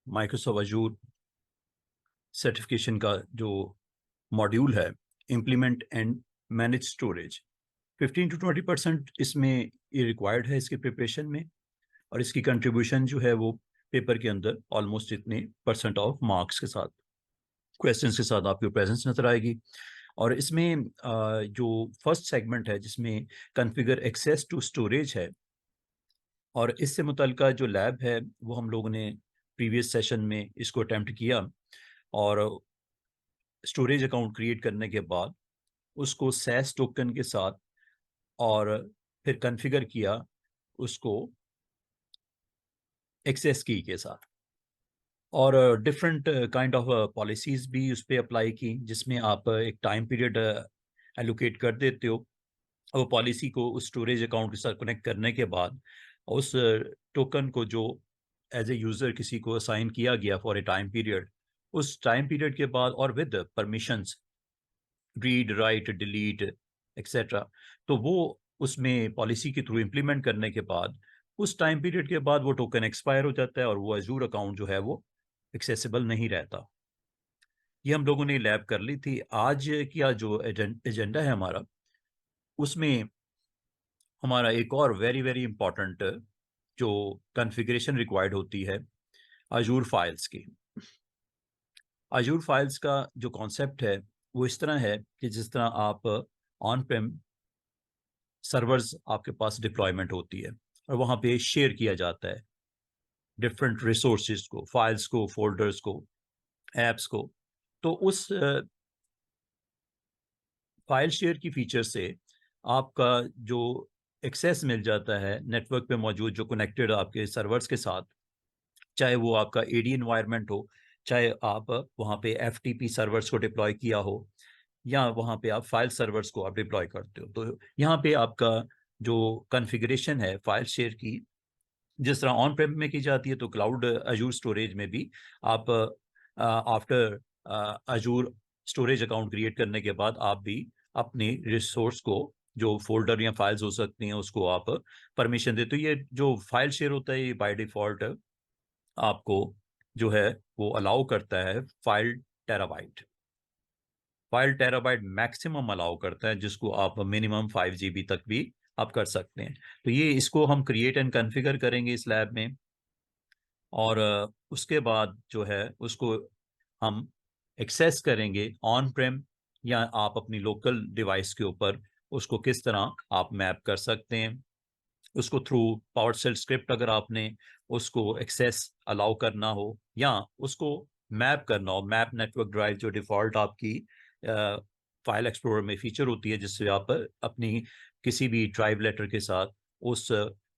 Microsoft Azzur certification का जो module है, implement and manage storage, 15 to 20% इसमें ये रिक्वायर्ड है इसके प्रिपरेशन में। और इसकी कंट्रीब्यूशन जो है वो पेपर के अंदर ऑलमोस्ट इतने परसेंट ऑफ मार्क्स के साथ, क्वेश्चंस के साथ आपकी प्रेजेंस नजर आएगी। और इसमें जो फर्स्ट सेगमेंट है जिसमें कॉन्फ़िगर एक्सेस टू स्टोरेज है, और इससे मुतल्लिका जो लैब है वो हम लोगों ने प्रीवियस सेशन में इसको अटेम्प्ट किया। और स्टोरेज अकाउंट क्रिएट करने के बाद उसको सैस टोकन के साथ और फिर कॉन्फ़िगर किया उसको एक्सेस की के साथ, और डिफरेंट काइंड ऑफ पॉलिसीज़ भी उस पर अप्लाई की, जिसमें आप एक टाइम पीरियड एलोकेट कर देते हो। वो पॉलिसी को उस स्टोरेज अकाउंट के साथ कनेक्ट करने के बाद उस टोकन को जो एज ए यूज़र किसी को असाइन किया गया फॉर ए टाइम पीरियड, उस टाइम पीरियड के बाद और with permissions, read write delete etcetera, तो वो उसमें पॉलिसी के थ्रू इम्प्लीमेंट करने के बाद उस टाइम पीरियड के बाद वो टोकन एक्सपायर हो जाता है और वो अजूर अकाउंट जो है वो एक्सेसिबल नहीं रहता। ये हम लोगों ने लैब कर ली थी। आज का जो एजेंडा है हमारा, उसमें हमारा एक और वेरी वेरी इंपॉर्टेंट जो कॉन्फ़िगरेशन रिक्वायर्ड होती है अजूर फाइल्स की। अजूर फाइल्स का जो कॉन्सेप्ट है वो इस तरह है कि जिस तरह आप ऑन प्रेम सर्वर्स आपके पास डिप्लॉयमेंट होती है और वहाँ पे शेयर किया जाता है डिफरेंट रिसोर्सेज को, फाइल्स को, फोल्डर्स को, एप्स को। तो उस फाइल शेयर की फीचर से आपका जो एक्सेस मिल जाता है नेटवर्क पे मौजूद जो कनेक्टेड आपके सर्वर्स के साथ, चाहे वो आपका एडी एनवायरनमेंट हो, चाहे आप वहाँ पे एफटीपी सर्वर्स को डिप्लॉय किया हो, या वहाँ पे आप फाइल सर्वर्स को आप डिप्लॉय करते हो। तो यहाँ पे आपका जो कॉन्फ़िगरेशन है फाइल शेयर की, जिस तरह ऑन प्रेम में की जाती है, तो क्लाउड अजूर स्टोरेज में भी आप after Azzur storage account create करने के बाद आप भी अपने रिसोर्स को, जो फोल्डर या फाइल्स हो सकती हैं, उसको आप परमिशन देते हो। ये जो फाइल शेयर होता है ये बाय डिफॉल्ट आपको जो है वो अलाउ करता है terabyte file terabyte maximum allow करता है, जिसको आप मिनिमम 5 GB तक भी आप कर सकते हैं। तो ये इसको हम क्रिएट एंड कॉन्फ़िगर करेंगे इस लैब में, और उसके बाद जो है उसको हम एक्सेस करेंगे ऑन प्रेम, या आप अपनी लोकल डिवाइस के ऊपर उसको किस तरह आप मैप कर सकते हैं। उसको थ्रू पावर शेल स्क्रिप्ट अगर आपने उसको एक्सेस अलाउ करना हो, या उसको मैप करना हो, मैप नेटवर्क ड्राइव जो डिफ़ॉल्ट आपकी फाइल एक्सप्लोरर में फीचर होती है, जिससे आप अपनी किसी भी ड्राइव लेटर के साथ उस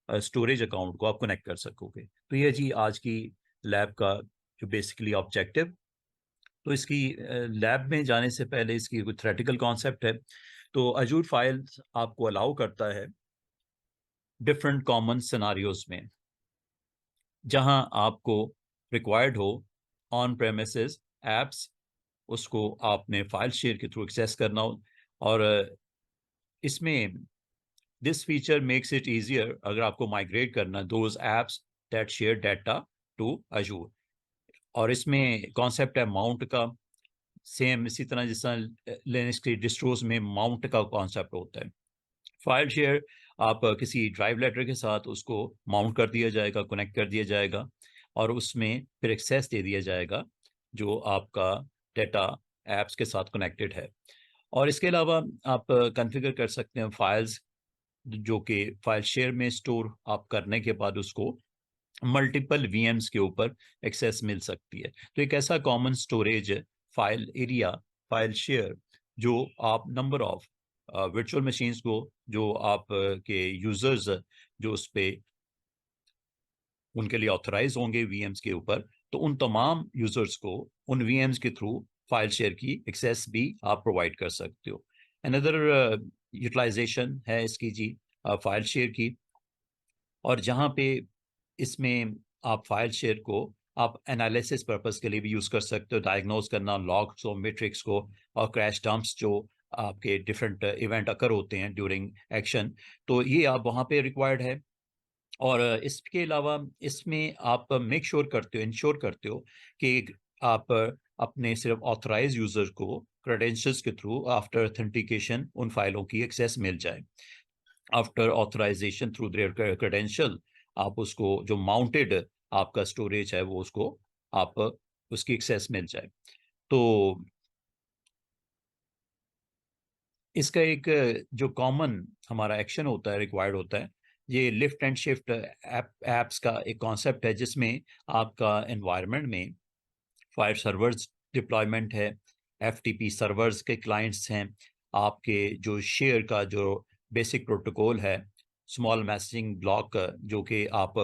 स्टोरेज अकाउंट को आप कनेक्ट कर सकोगे। तो ये जी आज की लैब का जो बेसिकली ऑब्जेक्टिव। तो इसकी लैब में जाने से पहले इसकी कुछ थ्योरेटिकल कॉन्सेप्ट है। तो अजूर फाइल्स आपको अलाउ करता है डिफरेंट कॉमन सिनारियोज में, जहां आपको रिक्वायर्ड हो ऑन प्रेमिसेस एप्स, उसको आपने फाइल शेयर के थ्रू एक्सेस करना हो। और इसमें this feature makes it easier अगर आपको माइग्रेट करना those apps that share data to Azure. और इसमें कॉन्सेप्ट है माउंट का, सेम इसी तरह जिस तरह लिनक्स की डिस्ट्रोज में माउंट का कॉन्सेप्ट होता है। फाइल शेयर आप किसी ड्राइव लेटर के साथ उसको माउंट कर दिया जाएगा, कनेक्ट कर दिया जाएगा, और उसमें फिर एक्सेस दे दिया जाएगा जो आपका डेटा एप्स के साथ कनेक्टेड है। और इसके अलावा आप कॉन्फ़िगर कर सकते हैं फाइल्स जो कि फाइल शेयर में स्टोर आप करने के बाद उसको मल्टीपल वीएम्स के ऊपर एक्सेस मिल सकती है। तो एक ऐसा common storage file area, file share, जो आप नंबर ऑफ वर्चुअल मशीन्स को, जो आप के यूजर्स जो उस पे उनके लिए ऑथराइज होंगे वीएम्स के ऊपर, तो उन तमाम यूजर्स को उन वीएम्स के थ्रू फाइल शेयर की एक्सेस भी आप प्रोवाइड कर सकते हो। अनदर यूटिलाइजेशन है इसकी जी फाइल शेयर की, और जहाँ पे इसमें आप फाइल शेयर को आप एनालिसिस पर्पस के लिए भी यूज़ कर सकते हो, डायग्नोज करना लॉग्स और मेट्रिक्स को, और क्रैश डंप्स जो आपके डिफरेंट इवेंट अकर होते हैं ड्यूरिंग एक्शन, तो ये आप वहाँ पे रिक्वायर्ड है। और इसके अलावा इसमें आप मेक श्योर करते हो, इंश्योर करते हो कि आप अपने सिर्फ ऑथराइज यूजर को क्रेडेंशियल्स के थ्रू आफ्टर ऑथेंटिकेशन उन फाइलों की एक्सेस मिल जाए। After authorization through their credential आप उसको जो माउंटेड आपका स्टोरेज है वो उसको आप उसकी एक्सेस मिल जाए। तो इसका एक जो कॉमन हमारा एक्शन होता है, रिक्वायर्ड होता है, ये लिफ्ट एंड शिफ्ट एप्स का एक कॉन्सेप्ट है जिसमें आपका एनवायरनमेंट में फाइल सर्वर्स डिप्लॉयमेंट है, एफटीपी सर्वर्स के क्लाइंट्स हैं, आपके जो शेयर का जो बेसिक प्रोटोकॉल है, स्मॉल मैसेजिंग ब्लॉक जो कि आप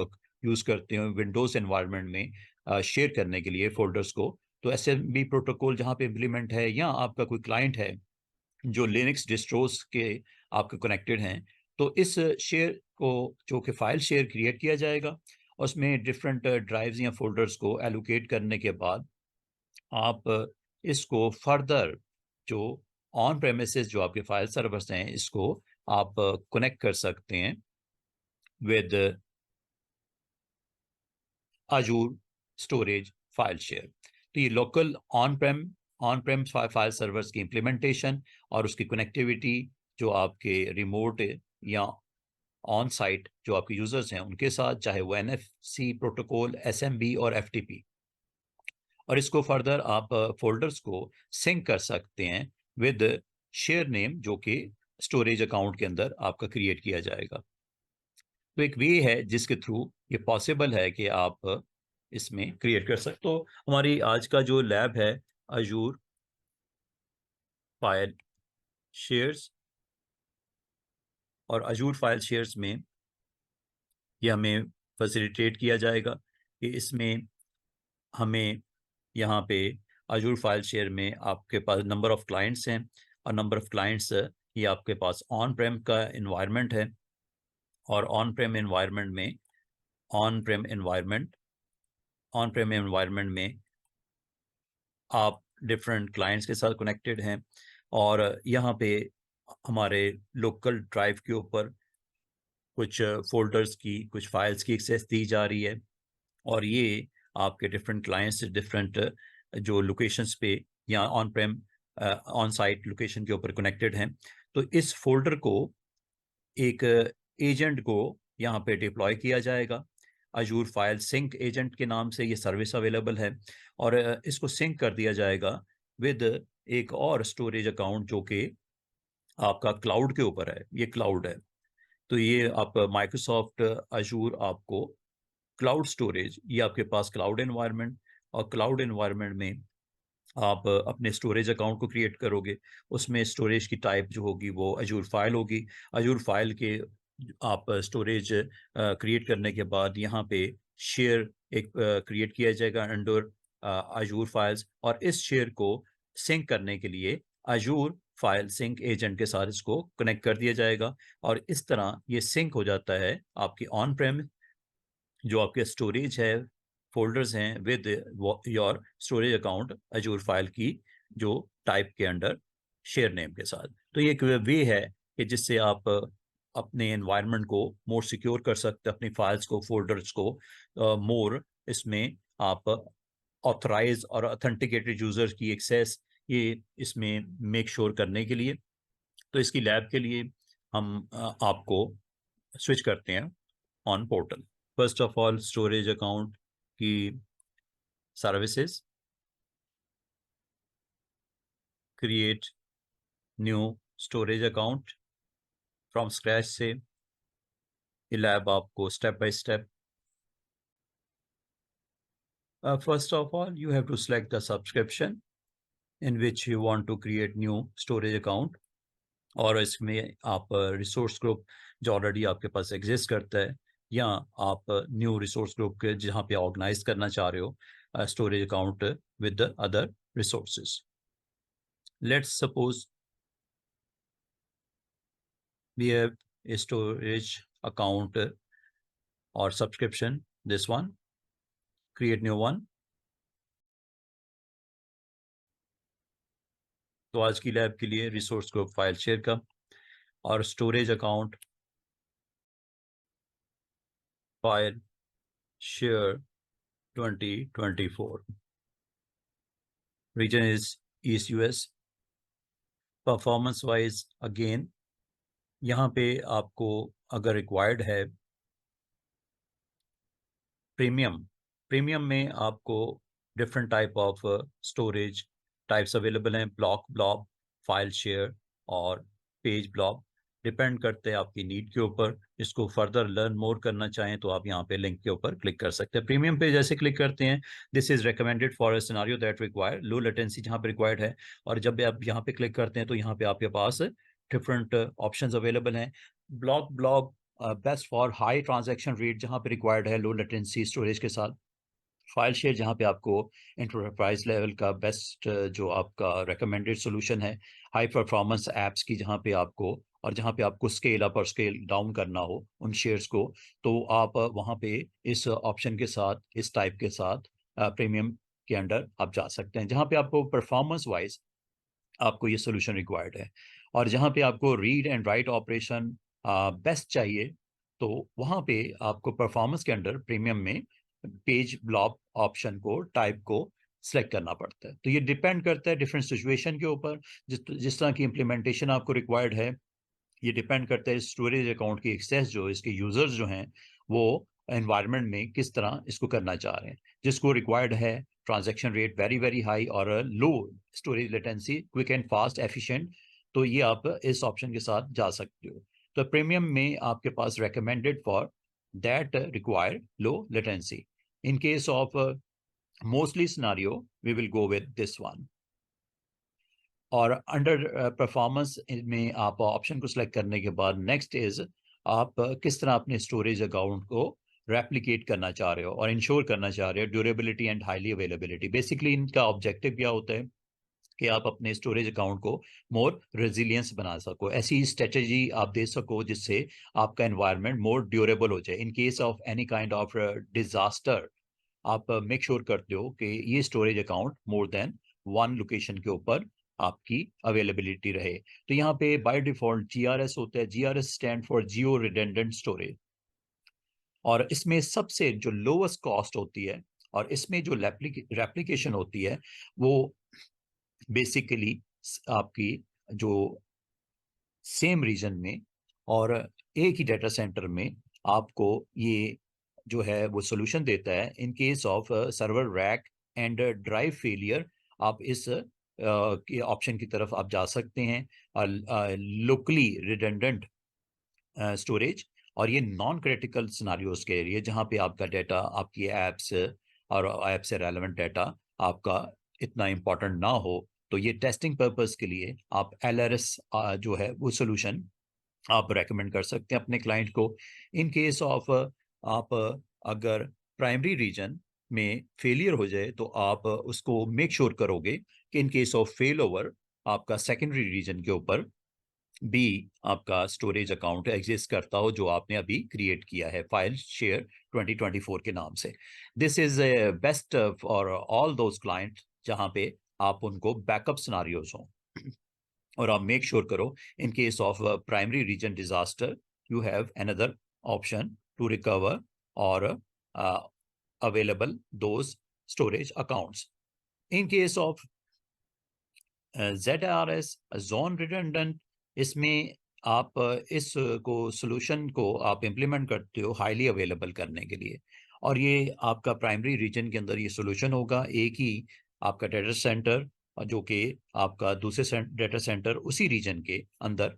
यूज़ करते हो विंडोज़ एनवायरनमेंट में शेयर करने के लिए फोल्डर्स को, तो एसएमबी प्रोटोकॉल जहाँ पे इम्प्लीमेंट है, या आपका कोई क्लाइंट है जो लिनक्स डिस्ट्रोस के आपके कनेक्टेड हैं, तो इस शेयर को जो कि फाइल शेयर क्रिएट किया जाएगा, उसमें डिफरेंट ड्राइव्स या फोल्डर्स को एलोकेट करने के बाद आप इसको फर्दर जो ऑन प्रेमिसेस जो आपके फाइल सर्वर्स हैं, इसको आप कनेक्ट कर सकते हैं with Azzur storage file share. तो ये local on Prem file servers की इम्प्लीमेंटेशन और उसकी कनेक्टिविटी जो आपके रिमोट या ऑन साइट जो आपके यूजर्स हैं उनके साथ, चाहे वो एनएफसी प्रोटोकॉल, एसएमबी और एफटीपी, और इसको फर्दर आप फोल्डर्स को सिंक कर सकते हैं विद शेयर नेम जो कि स्टोरेज अकाउंट के अंदर आपका क्रिएट किया जाएगा। तो एक वे है जिसके थ्रू ये पॉसिबल है कि आप इसमें क्रिएट कर सकते। तो हमारी आज का जो लैब है अजूर फाइल शेयर्स, और अजूर फाइल शेयर्स में ये हमें फैसिलिटेट किया जाएगा कि इसमें हमें यहाँ पे अजूर फाइल शेयर में आपके पास नंबर ऑफ क्लाइंट्स हैं, और नंबर ऑफ क्लाइंट्स ये आपके पास ऑन प्रेम का इन्वायरमेंट है, और ऑन प्रेम इन्वायरमेंट में on Prem environment on Prem environment में आप डिफरेंट क्लाइंट्स के साथ कनेक्टेड हैं, और यहाँ पे हमारे लोकल ड्राइव के ऊपर कुछ फोल्डर्स की, कुछ फाइल्स की एक्सेस दी जा रही है, और ये आपके डिफरेंट क्लाइंट्स डिफरेंट जो लोकेशंस पे या on Prem on site location के ऊपर कनेक्टेड हैं। तो इस फोल्डर को एक एजेंट को यहाँ पे डिप्लॉय किया जाएगा। अजूर फाइल सिंक एजेंट के नाम से ये सर्विस अवेलेबल है, और इसको सिंक कर दिया जाएगा विद एक और स्टोरेज अकाउंट जो कि आपका क्लाउड के ऊपर है। ये क्लाउड है, तो ये आप माइक्रोसॉफ्ट अजूर आपको क्लाउड स्टोरेज, ये आपके पास क्लाउड एनवायरनमेंट, और क्लाउड एनवायरनमेंट में आप अपने स्टोरेज अकाउंट को क्रिएट करोगे। उसमें स्टोरेज की टाइप जो होगी वो अजूर फाइल होगी। अजूर फाइल के आप स्टोरेज क्रिएट करने के बाद यहाँ पे शेयर एक क्रिएट किया जाएगा अंडर अजूर फाइल्स, और इस शेयर को सिंक करने के लिए अजूर फाइल सिंक एजेंट के साथ इसको कनेक्ट कर दिया जाएगा, और इस तरह ये सिंक हो जाता है आपकी ऑन प्रेम जो आपके स्टोरेज है, फोल्डर्स हैं with your storage account Azzur file की जो टाइप के अंडर शेयर नेम के साथ। तो ये एक वे है कि जिससे आप अपने एनवायरनमेंट को मोर सिक्योर कर सकते हैं, अपनी फाइल्स को, फोल्डर्स को मोर इसमें आप ऑथराइज और ऑथेंटिकेटेड यूजर्स की एक्सेस ये इसमें मेक श्योर करने के लिए। तो इसकी लैब के लिए हम आपको स्विच करते हैं on portal. First of all storage account की services, create new storage account from scratch से ये लैब आपको step by step. First of all you have to select the subscription in which you want to create new storage account, और इसमें आप resource group जो already आपके पास exist करता है, या आप न्यू रिसोर्स ग्रुप के जहाँ पे ऑर्गेनाइज करना चाह रहे हो storage account with other resources. Let's suppose we have a storage account or subscription, this one, create new one। तो आज की लैब के लिए रिसोर्स ग्रुप फाइल शेयर का और storage account file share 2024. Region is East US. Performance wise again यहाँ पे आपको अगर रिक्वायर्ड है प्रीमियम में आपको different type of storage types available हैं, ब्लॉब, फाइल शेयर और पेज ब्लॉब। डिपेंड करते हैं आपकी नीड के ऊपर। इसको फर्दर लर्न मोर करना चाहें तो आप यहाँ पे लिंक के ऊपर क्लिक कर सकते हैं। प्रीमियम पे जैसे क्लिक करते हैं, this is recommended for a scenario that require low latency, जहाँ पे रिक्वायर्ड है। और जब आप यहाँ पे क्लिक करते हैं तो यहाँ पे आपके पास डिफरेंट ऑप्शंस अवेलेबल हैं। Blob best for high transaction rate, जहाँ पे रिक्वायर्ड है लो लेटेंसी स्टोरेज के साथ। फाइल शेयर जहाँ पे आपको एंटरप्राइज लेवल का बेस्ट जो आपका रिकमेंडेड सोल्यूशन है। हाई परफॉर्मेंस एप्स की जहाँ पे आपको, और जहाँ पे आपको स्केल अप और स्केल डाउन करना हो उन शेयर्स को, तो आप वहाँ पे इस ऑप्शन के साथ, इस टाइप के साथ प्रीमियम के अंडर आप जा सकते हैं। जहाँ पे आपको परफॉर्मेंस वाइज आपको ये सोल्यूशन रिक्वायर्ड है, और जहाँ पे आपको read and write operation best चाहिए, तो वहाँ पे आपको परफॉर्मेंस के अंडर प्रीमियम में पेज ब्लॉब ऑप्शन को, टाइप को सिलेक्ट करना पड़ता है। तो ये डिपेंड करता है डिफरेंट सिचुएशन के ऊपर, जिस तरह की इम्प्लीमेंटेशन आपको रिक्वायर्ड है। ये डिपेंड करता है स्टोरेज अकाउंट की एक्सेस जो इसके यूजर्स जो हैं वो एनवायरनमेंट में किस तरह इसको करना चाह रहे हैं। जिसको रिक्वायर्ड है transaction rate very very high और low storage latency, quick and fast efficient, तो ये आप इस ऑप्शन के साथ जा सकते हो। तो प्रीमियम में आपके पास recommended for that require low latency. In case of mostly scenario we will go with this one. और अंडर परफॉर्मेंस में आप ऑप्शन को सिलेक्ट करने के बाद नेक्स्ट इज आप किस तरह अपने स्टोरेज अकाउंट को रेप्लिकेट करना चाह रहे हो और इंश्योर करना चाह रहे हो durability and highly availability. Basically इनका ऑब्जेक्टिव क्या होता है कि आप अपने स्टोरेज अकाउंट को मोर रेजिलियंस बना सको, ऐसी स्ट्रेटेजी आप दे सको जिससे आपका एनवायरनमेंट मोर ड्यूरेबल हो जाए। इन case of any kind of disaster आप मेक श्योर करते हो कि ये storage account more than one location के ऊपर आपकी अवेलेबिलिटी रहे। तो यहाँ पे बाय डिफॉल्ट जीआरएस होता है। GRS stand for Jio redundant storage, और इसमें सबसे जो लोवेस्ट कॉस्ट होती है और इसमें जो रेप्लिकेशन होती है वो बेसिकली आपकी जो सेम रीजन में और एक ही डाटा सेंटर में आपको ये जो है वो सोल्यूशन देता है। इन case of server rack and drive failure, आप इस के ऑप्शन की तरफ आप जा सकते हैं। लोकली रिडेंडेंट स्टोरेज, और ये नॉन क्रिटिकल सिनारियोज के लिए जहाँ पे आपका डाटा, आपकी एप्स और ऐप से रेलेवेंट डाटा आपका इतना इम्पोर्टेंट ना हो, तो ये टेस्टिंग पर्पस के लिए आप LRS जो है वो सोल्यूशन आप रेकमेंड कर सकते हैं अपने क्लाइंट को। इन केस ऑफ आप अगर प्राइमरी रीजन में फेलियर हो जाए तो आप उसको मेक श्योर करोगे कि इन केस ऑफ फेल ओवर आपका सेकेंडरी रीजन के ऊपर भी आपका स्टोरेज अकाउंट एग्जिस्ट करता हो, जो आपने अभी क्रिएट किया है फाइल शेयर 2024 के नाम से। This is best for all those client जहां पे आप उनको बैकअप सिनारियोज हों, और आप मेक श्योर करो in case of primary region disaster you have another option to recover और available those storage accounts. In case of ZRS zone redundant, इसमें आप इस को सोल्यूशन को आप इम्प्लीमेंट करते हो हाईली अवेलेबल करने के लिए, और ये आपका प्राइमरी रीजन के अंदर ये सोल्यूशन होगा। एक ही आपका डाटा सेंटर जो कि आपका दूसरे डाटा सेंटर उसी रीजन के अंदर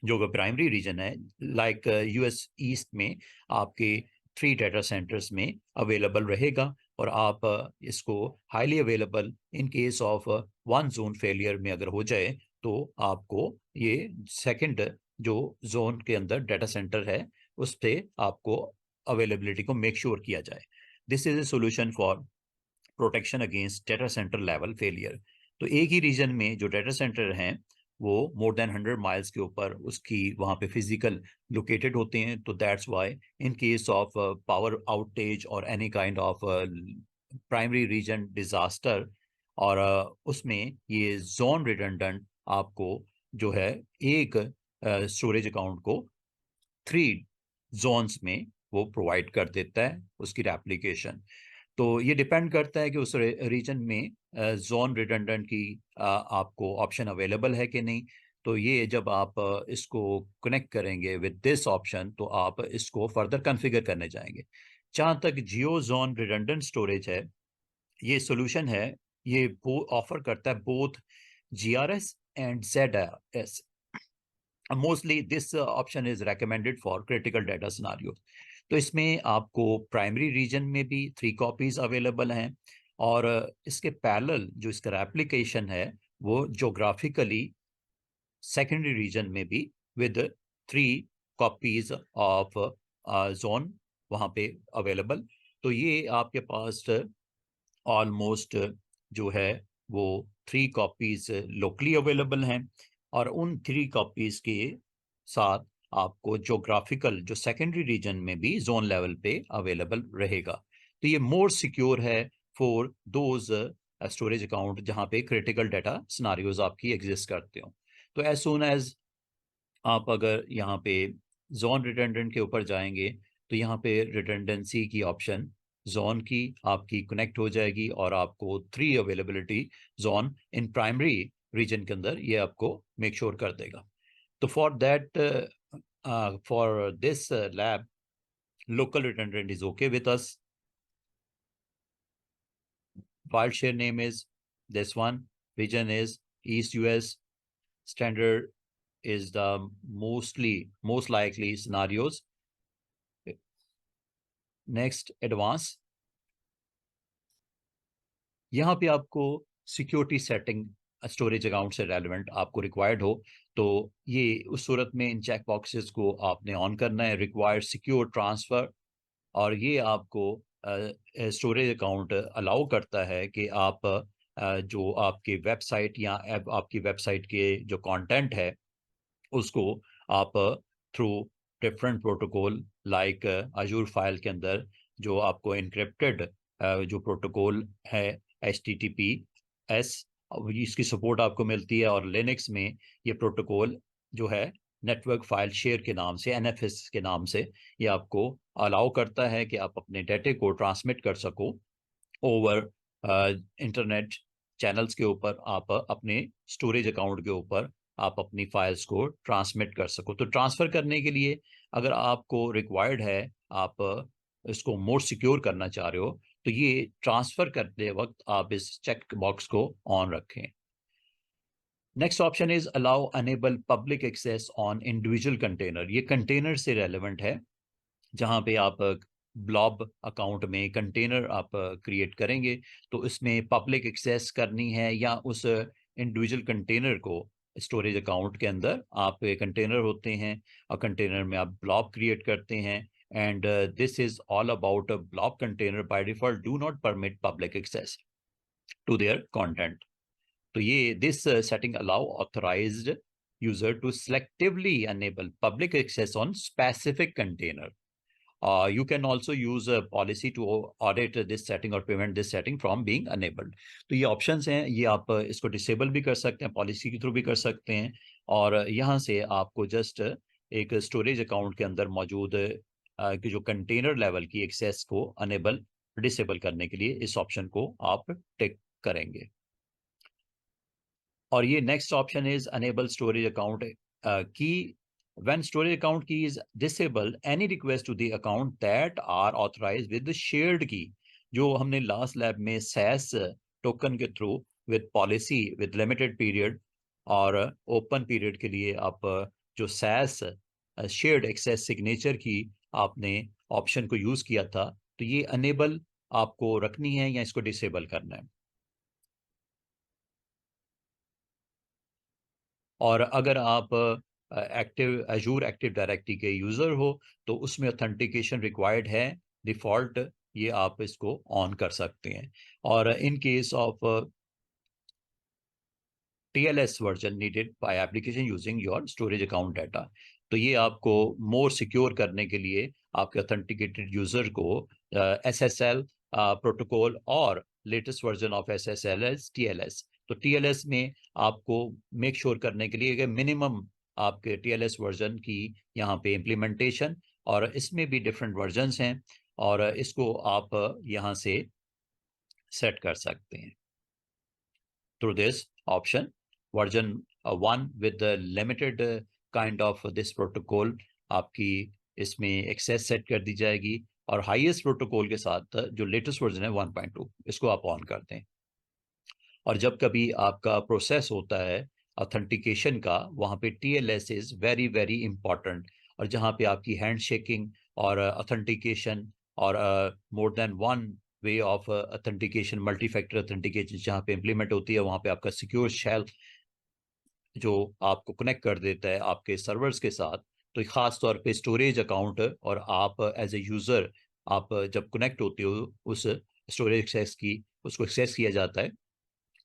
जो प्राइमरी रीजन है, लाइक US ईस्ट में आपके 3 डाटा सेंटर्स में अवेलेबल रहेगा, और आप इसको highly available in case of one zone failure में अगर हो जाए तो आपको ये सेकंड जो जोन के अंदर डाटा सेंटर है उस पे आपको अवेलेबिलिटी को मेक श्योर किया जाए। This is a solution for protection against data centre level failure. तो एक ही रीजन में जो डाटा सेंटर हैं वो मोर देन 100 माइल्स के ऊपर उसकी वहाँ पे फिजिकल लोकेटेड होते हैं। तो that's why in case of power outage और any kind of primary region disaster, और उसमें ये जोन रिडंडेंट आपको जो है एक स्टोरेज अकाउंट को 3 जोन्स में वो प्रोवाइड कर देता है उसकी रेप्लिकेशन। तो ये डिपेंड करता है कि उस रीजन में जोन रिडंडेंट की आपको ऑप्शन अवेलेबल है कि नहीं। तो ये जब आप इसको कनेक्ट करेंगे विद दिस ऑप्शन तो आप इसको फर्दर कॉन्फ़िगर करने जाएंगे। जहाँ तक जियो जोन रिडंडेंट स्टोरेज है, ये सोल्यूशन है, ये ऑफर करता है both GRS and ZRS। Mostly this option is recommended for critical data scenario. तो इसमें आपको प्राइमरी रीजन में भी 3 कॉपीज अवेलेबल हैं, और इसके पैरेलल जो इसका एप्लीकेशन है वो जोग्राफिकली सेकेंडरी रीजन में भी विद 3 कॉपीज ऑफ जोन वहाँ पे अवेलेबल। तो ये आपके पास ऑलमोस्ट जो है वो 3 कॉपीज लोकली अवेलेबल हैं, और उन 3 कॉपीज के साथ आपको जोग्राफिकल जो सेकेंडरी रीजन में भी जोन लेवल पे अवेलेबल रहेगा। तो ये मोर सिक्योर है फॉर दोज स्टोरेज अकाउंट जहाँ पे क्रिटिकल डाटा सिनारियोज आपकी एग्जिस्ट करते हो। तो एज सून एज आप अगर यहाँ पे जोन रिडंडेंट के ऊपर जाएंगे तो यहाँ पे रिडंडेंसी की ऑप्शन जोन की आपकी कनेक्ट हो जाएगी, और आपको 3 availability zone in primary region के अंदर ये आपको मेक श्योर कर देगा। तो for that for this lab local redundant is okay with us. File share name is this one. Region is East US. Standard is the most likely scenarios. Next, advanced. यहाँ पे आपको security setting storage account से relevant आपको required हो तो ये उस सूरत में इन चेक बॉक्सेस को आपने ऑन करना है, रिक्वायर्ड सिक्योर ट्रांसफर। और ये आपको स्टोरेज अकाउंट अलाउ करता है कि आप जो आपकी वेबसाइट या आपकी वेबसाइट के जो कंटेंट है उसको आप through different protocol like Azzur file के अंदर जो आपको इनक्रिप्टेड जो प्रोटोकॉल है HTTPS, इसकी सपोर्ट आपको मिलती है। और लिनक्स में ये प्रोटोकॉल जो है नेटवर्क फाइल शेयर के नाम से, NFS के नाम से, ये आपको अलाउ करता है कि आप अपने डेटे को ट्रांसमिट कर सको ओवर इंटरनेट चैनल्स के ऊपर। आप अपने स्टोरेज अकाउंट के ऊपर आप अपनी फाइल्स को ट्रांसमिट कर सको। तो ट्रांसफ़र करने के लिए अगर आपको रिक्वायर्ड है, आप इसको मोर सिक्योर करना चाह रहे हो, तो ये ट्रांसफ़र करते वक्त आप इस चेक बॉक्स को ऑन रखें। Next option is allow enable public access on individual container. ये कंटेनर से रेलेवेंट है, जहाँ पे आप ब्लॉब अकाउंट में कंटेनर आप क्रिएट करेंगे तो इसमें पब्लिक एक्सेस करनी है, या उस इंडिविजुअल कंटेनर को स्टोरेज अकाउंट के अंदर आप कंटेनर होते हैं और कंटेनर में आप ब्लॉब क्रिएट करते हैं। And this is all about blob container by default do not permit public access to their content. तो ये this setting allow authorized user to selectively enable public access on specific container. You can also use a policy to audit this setting or prevent this setting from being enabled. तो ये options हैं, ये आप इसको disable भी कर सकते हैं, policy के through भी कर सकते हैं, और यहाँ से आपको just एक storage account के अंदर मौजूद कि जो container level की access को enable disable करने के लिए इस option को आप टिक करेंगे। और ये next option is enable storage account key. When storage account key is disabled, any request to the account that are authorized with the shared key, जो हमने last lab में SAS token के through with policy with limited period और open period के लिए आप जो SAS shared access signature की आपने option को use किया था, तो ये enable आपको रखनी है या इसको disable करना है। और अगर आप एक्टिव अजूर एक्टिव डायरेक्टरी के यूज़र हो तो उसमें ऑथेंटिकेशन रिक्वायर्ड है, डिफ़ॉल्ट ये आप इसको ऑन कर सकते हैं। और in case of TLS version needed by application using your storage account data, तो ये आपको मोर सिक्योर करने के लिए आपके ऑथेंटिकेटेड यूज़र को SSL प्रोटोकॉल और latest version of SSL as TLS। तो TLS में आपको मेक श्योर करने के लिए कि मिनिमम आपके TLS वर्जन की यहाँ पे इम्प्लीमेंटेशन और इसमें भी डिफरेंट वर्जन्स हैं और इसको आप यहाँ से सेट कर सकते हैं through this option. Version 1 with the limited kind of this protocol आपकी इसमें एक्सेस सेट कर दी जाएगी और हाईएस्ट प्रोटोकॉल के साथ जो लेटेस्ट वर्जन है 1.2 इसको आप ऑन कर दें। और जब कभी आपका प्रोसेस होता है ऑथेंटिकेशन का, वहाँ पे TLS is very very important. और जहाँ पे आपकी हैंड शेकिंग और ऑथेंटिकेशन और more than one way of authentication, multi factor authentication जहाँ पे इम्प्लीमेंट होती है, वहाँ पे आपका सिक्योर शेल जो आपको कनेक्ट कर देता है आपके सर्वर्स के साथ। तो ख़ास तौर पे स्टोरेज अकाउंट और आप एज ए यूज़र आप जब कनेक्ट होते हो उस स्टोरेज एक्सेस की, उसको एक्सेस किया जाता है,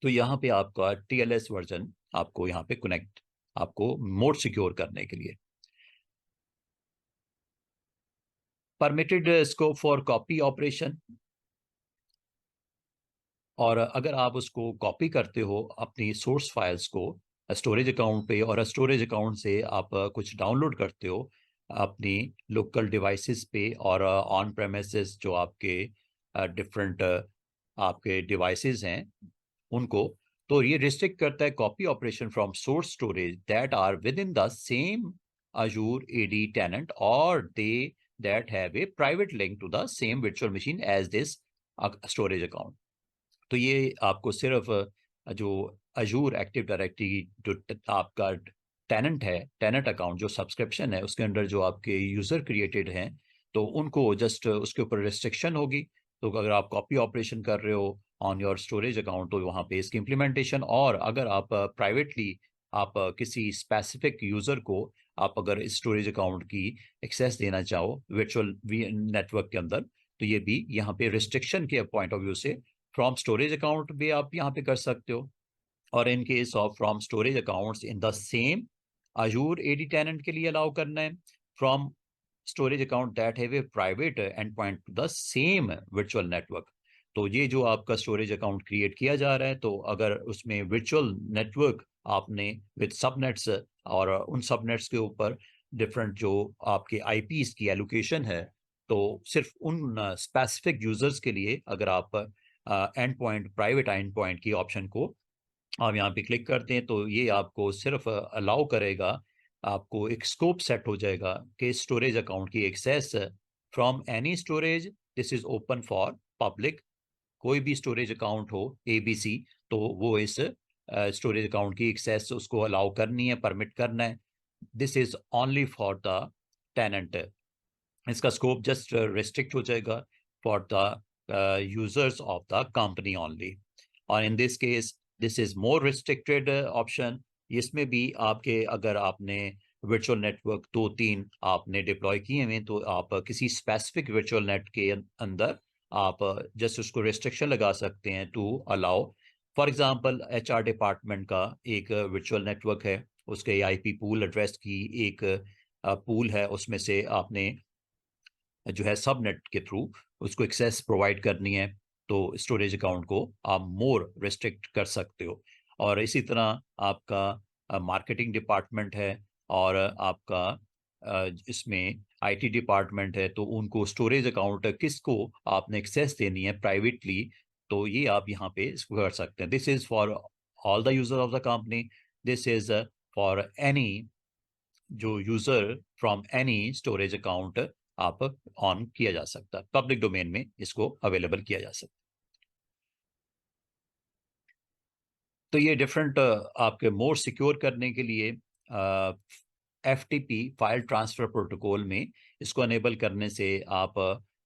तो यहाँ पे आपका TLS वर्जन आपको यहाँ पे कनेक्ट आपको मोर सिक्योर करने के लिए। Permitted scope for copy operation, और अगर आप उसको कॉपी करते हो अपनी सोर्स फाइल्स को स्टोरेज अकाउंट पे और स्टोरेज अकाउंट से आप कुछ डाउनलोड करते हो अपनी लोकल डिवाइसेस पे और ऑन प्रेमिसेस जो आपके डिफरेंट आपके डिवाइसेस हैं उनको, तो ये रिस्ट्रिक्ट करता है copy operation from source storage that are within the same Azure AD tenant or they that have a private link to the same virtual machine as this storage account। तो ये आपको सिर्फ जो Azure active directory जो आपका tenant है, tenant account जो subscription है उसके अंदर जो आपके यूज़र क्रिएटेड हैं, तो उनको जस्ट उसके ऊपर रिस्ट्रिक्शन होगी। तो अगर आप कॉपी ऑपरेशन कर रहे हो ऑन योर स्टोरेज अकाउंट तो वहाँ पे इसकी इम्प्लीमेंटेशन, और अगर आप प्राइवेटली आप किसी स्पेसिफिक यूज़र को आप अगर इस स्टोरेज अकाउंट की एक्सेस देना चाहो वर्चुअल नेटवर्क के अंदर, तो ये भी यहाँ पे रिस्ट्रिक्शन के पॉइंट ऑफ व्यू से फ्रॉम स्टोरेज अकाउंट भी आप यहाँ पे कर सकते हो। और in case of from storage accounts in the same Azure AD tenant के लिए अलाउ करना है, from storage account that have a private and point two the same virtual network. तो ये जो आपका स्टोरेज अकाउंट क्रिएट किया जा रहा है, तो अगर उसमें वर्चुअल नेटवर्क आपने विद सबनेट्स और उन सबनेट्स के ऊपर डिफरेंट जो आपके IPs की एलोकेशन है, तो सिर्फ उन स्पेसिफिक यूजर्स के लिए अगर आप and point, private and point की ऑप्शन को आप यहाँ पे क्लिक करते हैं, तो ये आपको सिर्फ अलाउ करेगा, आपको एक स्कोप सेट हो जाएगा कि स्टोरेज अकाउंट की access from any storage, this is open for public. कोई भी स्टोरेज अकाउंट हो ABC, तो वो इस स्टोरेज अकाउंट की एक्सेस उसको अलाउ करनी है, परमिट करना है। This is only for the tenant. इसका स्कोप जस्ट रिस्ट्रिक्ट हो जाएगा for the users of the company only. और in this case this is more restricted option. इसमें भी आपके अगर आपने वर्चुअल नेटवर्क 2-3 आपने डिप्लॉय किए हैं, तो आप किसी स्पेसिफिक वर्चुअल नेट के अंदर आप जस्ट उसको रिस्ट्रिक्शन लगा सकते हैं to allow. For example HR department का एक वर्चुअल नेटवर्क है, उसके IP पूल एड्रेस की एक पूल है, उसमें से आपने जो है सबनेट के थ्रू उसको एक्सेस प्रोवाइड करनी है, तो स्टोरेज अकाउंट को आप मोर रिस्ट्रिक्ट कर सकते हो। और इसी तरह आपका मार्केटिंग डिपार्टमेंट है और आपका इसमें IT डिपार्टमेंट है, तो उनको स्टोरेज अकाउंट किसको आपने एक्सेस देनी है प्राइवेटली, तो ये आप यहाँ पे इसको कर सकते हैं। This is for all the user of the company, this is for any जो user from any storage account आप ऑन किया जा सकता है, पब्लिक डोमेन में इसको अवेलेबल किया जा सकता है। तो ये डिफरेंट आपके मोर सिक्योर करने के लिए FTP फाइल ट्रांसफर प्रोटोकॉल में इसको अनेबल करने से आप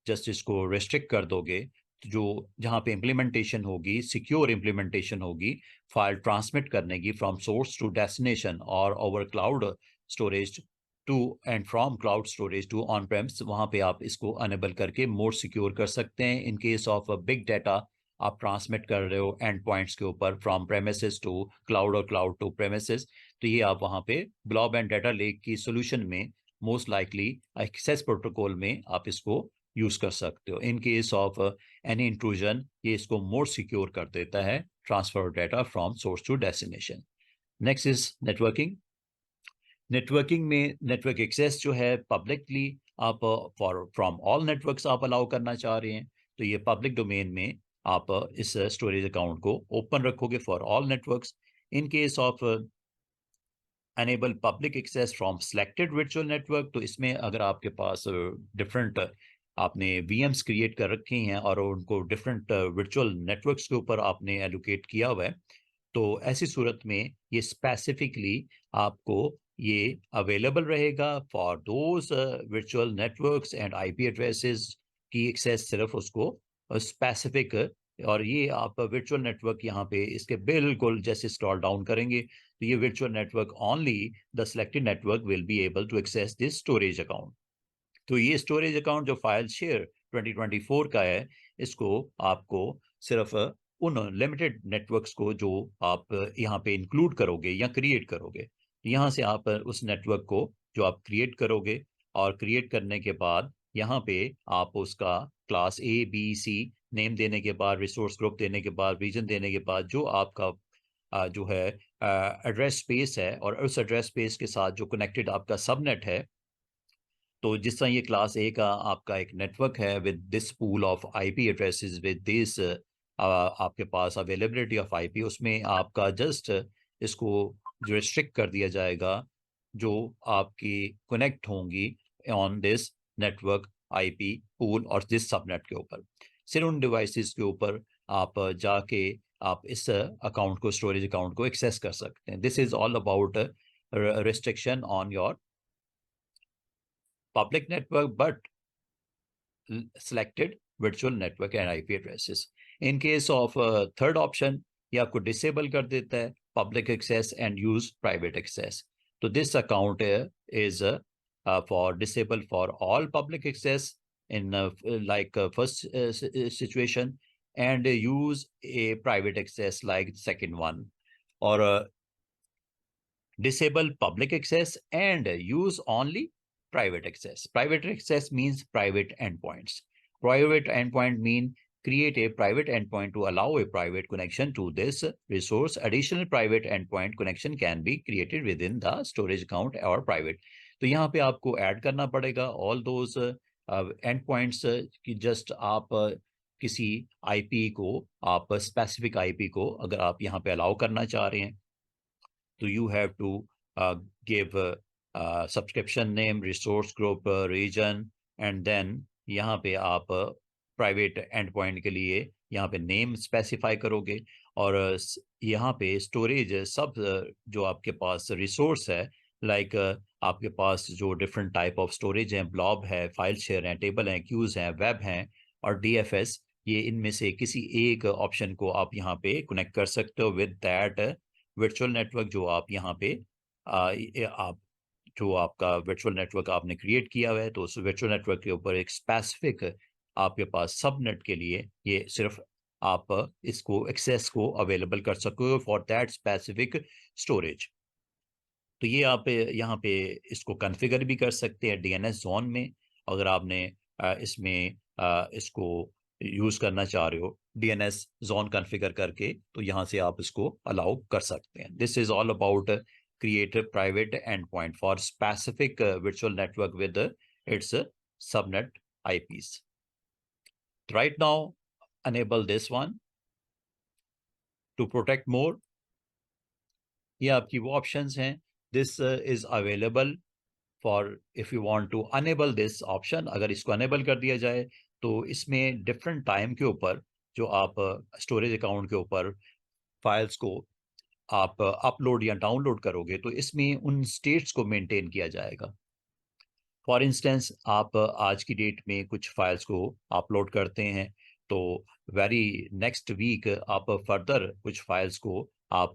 जस्ट इसको रेस्ट्रिक्ट कर दोगे, तो जो जहाँ पे इम्प्लीमेंटेशन होगी, सिक्योर इम्प्लीमेंटेशन होगी फाइल ट्रांसमिट करने की फ्रॉम सोर्स टू डेस्टिनेशन और over cloud storage to and from cloud storage to on prems, वहाँ पे आप इसको अनेबल करके मोर सिक्योर कर सकते हैं। In case of big data आप ट्रांसमिट कर रहे हो एंड पॉइंट्स के ऊपर फ्रॉम प्रेमिसेस टू क्लाउड और क्लाउड टू प्रेमिसेस, तो ये आप वहाँ पे ब्लॉब एंड डाटा लेक की सोल्यूशन में मोस्ट लाइकली एक्सेस प्रोटोकॉल में आप इसको यूज कर सकते हो। In case of any intrusion, ये इसको मोर सिक्योर कर देता है, transfer data from source to destination. Next is networking. Networking में नेटवर्क एक्सेस जो है पब्लिकली आप फ्रॉम ऑल नेटवर्क्स आप अलाउ करना चाह रहे हैं, तो ये पब्लिक डोमेन में आप इस स्टोरेज अकाउंट को ओपन रखोगे for all networks. In case of enable public access from selected virtual network, तो इसमें अगर आपके पास डिफरेंट आपने VMs क्रिएट कर रखे हैं और उनको डिफरेंट वर्चुअल नेटवर्क्स के ऊपर आपने एलोकेट किया हुआ है, तो ऐसी सूरत में ये स्पेसिफिकली आपको ये अवेलेबल रहेगा for those virtual networks and IP addresses की एक्सेस सिर्फ उसको स्पेसिफिक। और ये आप वर्चुअल नेटवर्क यहाँ पे इसके बिल्कुल जैसे स्क्रॉल डाउन करेंगे तो ये virtual network only the selected network will be able to access this storage account. तो ये स्टोरेज अकाउंट जो फाइल शेयर 2024 का है, इसको आपको सिर्फ उन लिमिटेड नेटवर्क्स को जो आप यहाँ पे इंक्लूड करोगे या क्रिएट करोगे, यहाँ से आप उस नेटवर्क को जो आप क्रिएट करोगे, और क्रिएट करने के बाद यहाँ पे आप उसका क्लास ABC नेम देने के बाद, रिसोर्स ग्रुप देने के बाद, रीजन देने के बाद, जो आपका जो है एड्रेस स्पेस है, और उस एड्रेस स्पेस के साथ जो कनेक्टेड आपका सबनेट है, तो जिस तरह ये क्लास A का आपका एक नेटवर्क है with this pool of IP addresses with this आपके पास अवेलेबिलिटी ऑफ IP, उसमें आपका जस्ट इसको जो रिस्ट्रिक्ट कर दिया जाएगा जो आपकी कनेक्ट होंगी on this network IP pool और दिस सबनेट के ऊपर। सिर्फ उन डिवाइसेस के ऊपर आप जाके आप इस अकाउंट को, स्टोरेज अकाउंट को एक्सेस कर सकते हैं। This is all about restriction on your public network but selected virtual network and IP addresses. In case of third option, ये आपको disable कर देता है public access and use private access. तो this account is for disable for all public access in first situation, and use a private access like second one, or disable public access and use only private access. Private access means private endpoints. Private endpoint mean create a private endpoint to allow a private connection to this resource. Additional private endpoint connection can be created within the storage account or private. तो यहाँ पे आपको add करना पड़ेगा all those endpoints कि just आप किसी IP को, आप specific IP को अगर आप यहाँ पे अलाउ करना चाह रहे हैं, तो you have to give subscription name, resource group, region, and then यहाँ पे आप प्राइवेट एंड पॉइंट के लिए यहाँ पे नेम स्पेसिफाई करोगे, और यहाँ पे स्टोरेज सब जो आपके पास रिसोर्स है, लाइक आपके पास जो डिफरेंट टाइप ऑफ स्टोरेज हैं, ब्लॉब है, फाइल शेयर हैं, टेबल हैं, क्यूज हैं, वेब हैं और DFS, ये इनमें से किसी एक ऑप्शन को आप यहाँ पे कनेक्ट कर सकते हो विद दैट वर्चुअल नेटवर्क जो आप यहाँ पे आप जो आपका वर्चुअल नेटवर्क आपने क्रिएट किया हुआ है, तो उस वर्चुअल नेटवर्क के ऊपर एक स्पेसिफिक आपके पास सबनेट के लिए ये सिर्फ आप इसको एक्सेस को अवेलेबल कर सको फॉर दैट स्पेसिफिक स्टोरेज। तो ये आप यहाँ पे इसको कॉन्फ़िगर भी कर सकते हैं DNS जोन में, अगर आपने इसमें इसको यूज करना चाह रहे हो DNS जोन कॉन्फ़िगर करके, तो यहाँ से आप इसको अलाउ कर सकते हैं। This is all about create a private endpoint for specific virtual network with its subnet IPs. Right now, enable this one to protect more. ये आपकी वो options हैं. This is available for if you want to enable this option. अगर इसको enable कर दिया जाए तो इसमें different time के ऊपर जो आप storage account के ऊपर files को आप अपलोड या डाउनलोड करोगे, तो इसमें उन स्टेट्स को मेंटेन किया जाएगा। फॉर इंस्टेंस आप आज की डेट में कुछ फाइल्स को अपलोड करते हैं, तो वेरी नेक्स्ट वीक आप फर्दर कुछ फाइल्स को आप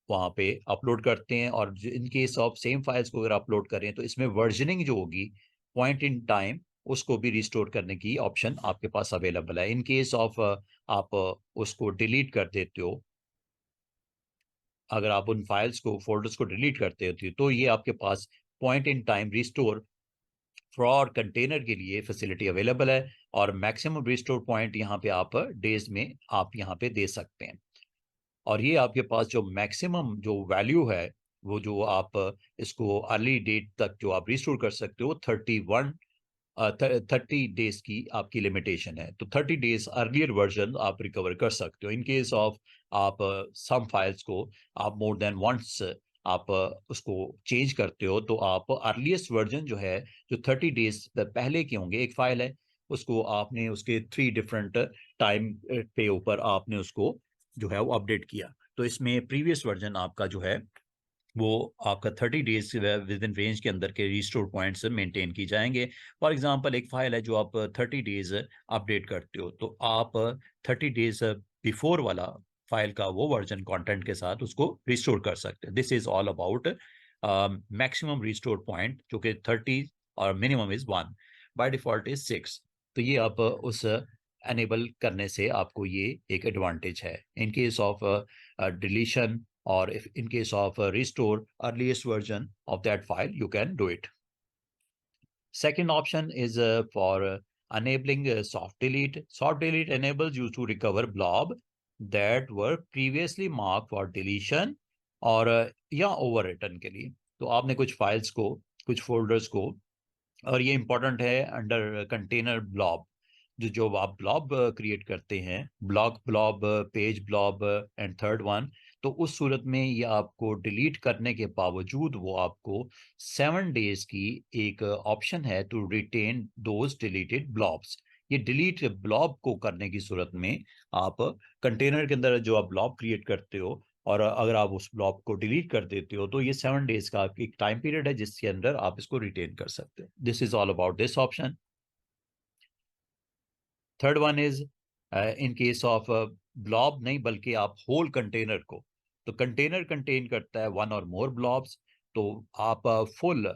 वहाँ पे अपलोड करते हैं, और in case of same files को अगर अपलोड करें तो इसमें वर्जनिंग जो होगी पॉइंट इन टाइम, उसको भी रिस्टोर करने की ऑप्शन आपके पास अवेलेबल है। इन केस ऑफ आप उसको डिलीट कर देते हो, अगर आप उन फाइल्स को, फोल्डर्स को डिलीट करते होते तो ये आपके पास point in time restore for container के लिए फैसिलिटी अवेलेबल है, और मैक्सिमम रिस्टोर पॉइंट यहाँ पे आप डेज में आप यहाँ पे दे सकते हैं। और ये आपके पास जो मैक्सिमम जो वैल्यू है, वो जो आप इसको अर्ली डेट तक जो आप रिस्टोर कर सकते हो 31 30 डेज की आपकी लिमिटेशन है, तो 30 डेज अर्लियर वर्जन आप रिकवर कर सकते हो। इन केस ऑफ आप सम फाइल्स को आप मोर देन वंस आप उसको चेंज करते हो, तो आप अर्लीस्ट वर्जन जो है, जो 30 डेज पहले के होंगे, एक फाइल है उसको आपने उसके 3 डिफरेंट टाइम पे ऊपर आपने उसको जो है वो अपडेट किया, तो इसमें प्रीवियस वर्जन आपका जो है वो आपका 30 डेज विद इन रेंज के अंदर के रिस्टोर पॉइंट्स मेंटेन की जाएंगे। फॉर एग्जांपल एक फाइल है जो आप 30 डेज अपडेट करते हो, तो आप 30 डेज बिफोर वाला फाइल का वो वर्जन कंटेंट के साथ उसको रिस्टोर कर सकते हैं। This is all about maximum restore point, जो कि 30 और minimum is 1, bye default is 6। तो ये आप उस एनेबल करने से आपको ये एक एडवांटेज है। इन case of deletion or if in case of restore earliest version of that file, you can do it. Second option is for enabling soft delete. Soft delete enables you to recover blob that were previously marked for deletion और या overwritten के लिए। तो आपने कुछ files को, कुछ folders को, और ये इंपॉर्टेंट है अंडर कंटेनर ब्लॉब, जो आप ब्लॉब क्रिएट करते हैं, block blob, page blob and third one, तो उस सूरत में ये आपको डिलीट करने के बावजूद वो आपको 7 डेज की एक ऑप्शन है to retain those deleted blobs. ये डिलीट ब्लॉब को करने की सूरत में आप कंटेनर के अंदर जो आप ब्लॉब क्रिएट करते हो, और अगर आप उस ब्लॉब को डिलीट कर देते हो, तो ये 7 डेज का एक टाइम पीरियड है जिसके अंदर आप इसको रिटेन कर सकते हैं। This is all about this option. Third one is in case of blob नहीं बल्कि आप होल कंटेनर को, तो कंटेनर कंटेन करता है 1 और मोर ब्लॉब्स, तो आप फुल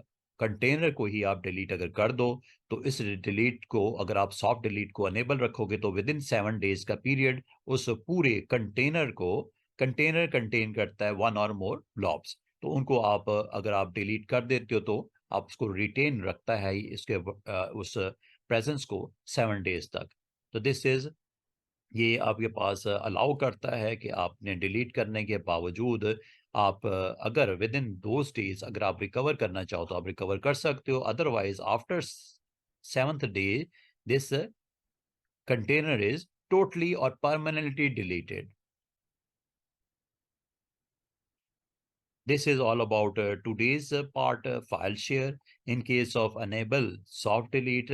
कंटेनर को ही आप डिलीट अगर कर दो, तो इस डिलीट को अगर आप सॉफ्ट डिलीट को अनेबल रखोगे, तो विद इन 7 डेज का पीरियड उस पूरे कंटेनर को, कंटेनर कंटेन करता है 1 और मोर ब्लॉब्स, तो उनको आप अगर आप डिलीट कर देते हो, तो आप उसको रिटेन रखता है इसके उस प्रेजेंस को 7 डेज तक। तो दिस इज, ये आपके पास अलाउ करता है कि आपने डिलीट करने के बावजूद आप अगर विद इन 2 डेज अगर आप रिकवर करना चाहो तो आप रिकवर कर सकते हो, otherwise after 7th day this container is totally और permanently deleted. This is all about today's part, file share. In case of enable soft delete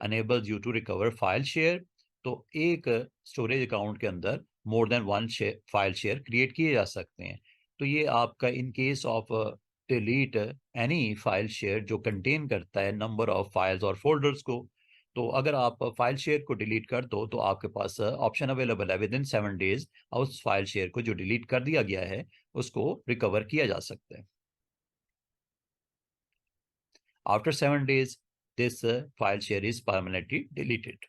enables you to recover file share. तो एक storage account के अंदर more than one file share create किए जा सकते हैं। तो ये आपका इन case of delete any file share जो कंटेन करता है नंबर ऑफ फाइल्स और फोल्डर्स को, तो अगर आप फाइल शेयर को डिलीट कर दो, तो आपके पास ऑप्शन अवेलेबल है विद इन 7 डेज उस फाइल शेयर को जो डिलीट कर दिया गया है उसको रिकवर किया जा सकता है। After 7 days this file share is permanently deleted.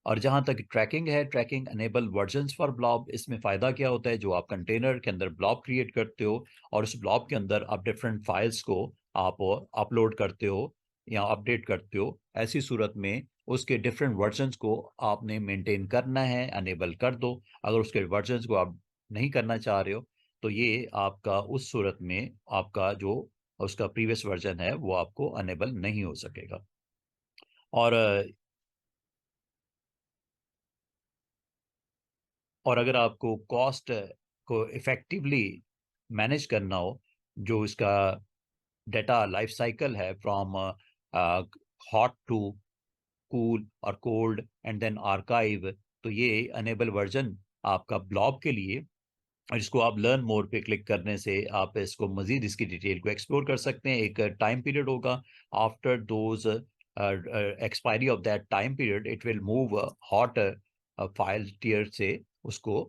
और जहां तक ट्रैकिंग है, tracking enable versions for blob, इसमें फायदा क्या होता है, जो आप कंटेनर के अंदर ब्लॉब क्रिएट करते हो और उस ब्लॉब के अंदर आप डिफरेंट फाइल्स को आप अपलोड करते हो या अपडेट करते हो, ऐसी सूरत में उसके डिफरेंट वर्जन्स को आपने मेंटेन करना है, अनेबल कर दो। अगर उसके वर्जन्स को आप नहीं करना चाह रहे हो, तो ये आपका उस सूरत में आपका जो उसका प्रीवियस वर्जन है वो आपको अनेबल नहीं हो सकेगा। और अगर आपको कॉस्ट को इफेक्टिवली मैनेज करना हो, जो इसका डेटा लाइफ साइकिल है फ्रॉम हॉट टू कूल और कोल्ड एंड देन आर्काइव, तो ये अनेबल वर्जन आपका ब्लॉब के लिए, जिसको आप लर्न मोर पे क्लिक करने से आप इसको मजीद इसकी डिटेल को एक्सप्लोर कर सकते हैं। एक टाइम पीरियड होगा, after those expiry of that time period it will move hot file tier से उसको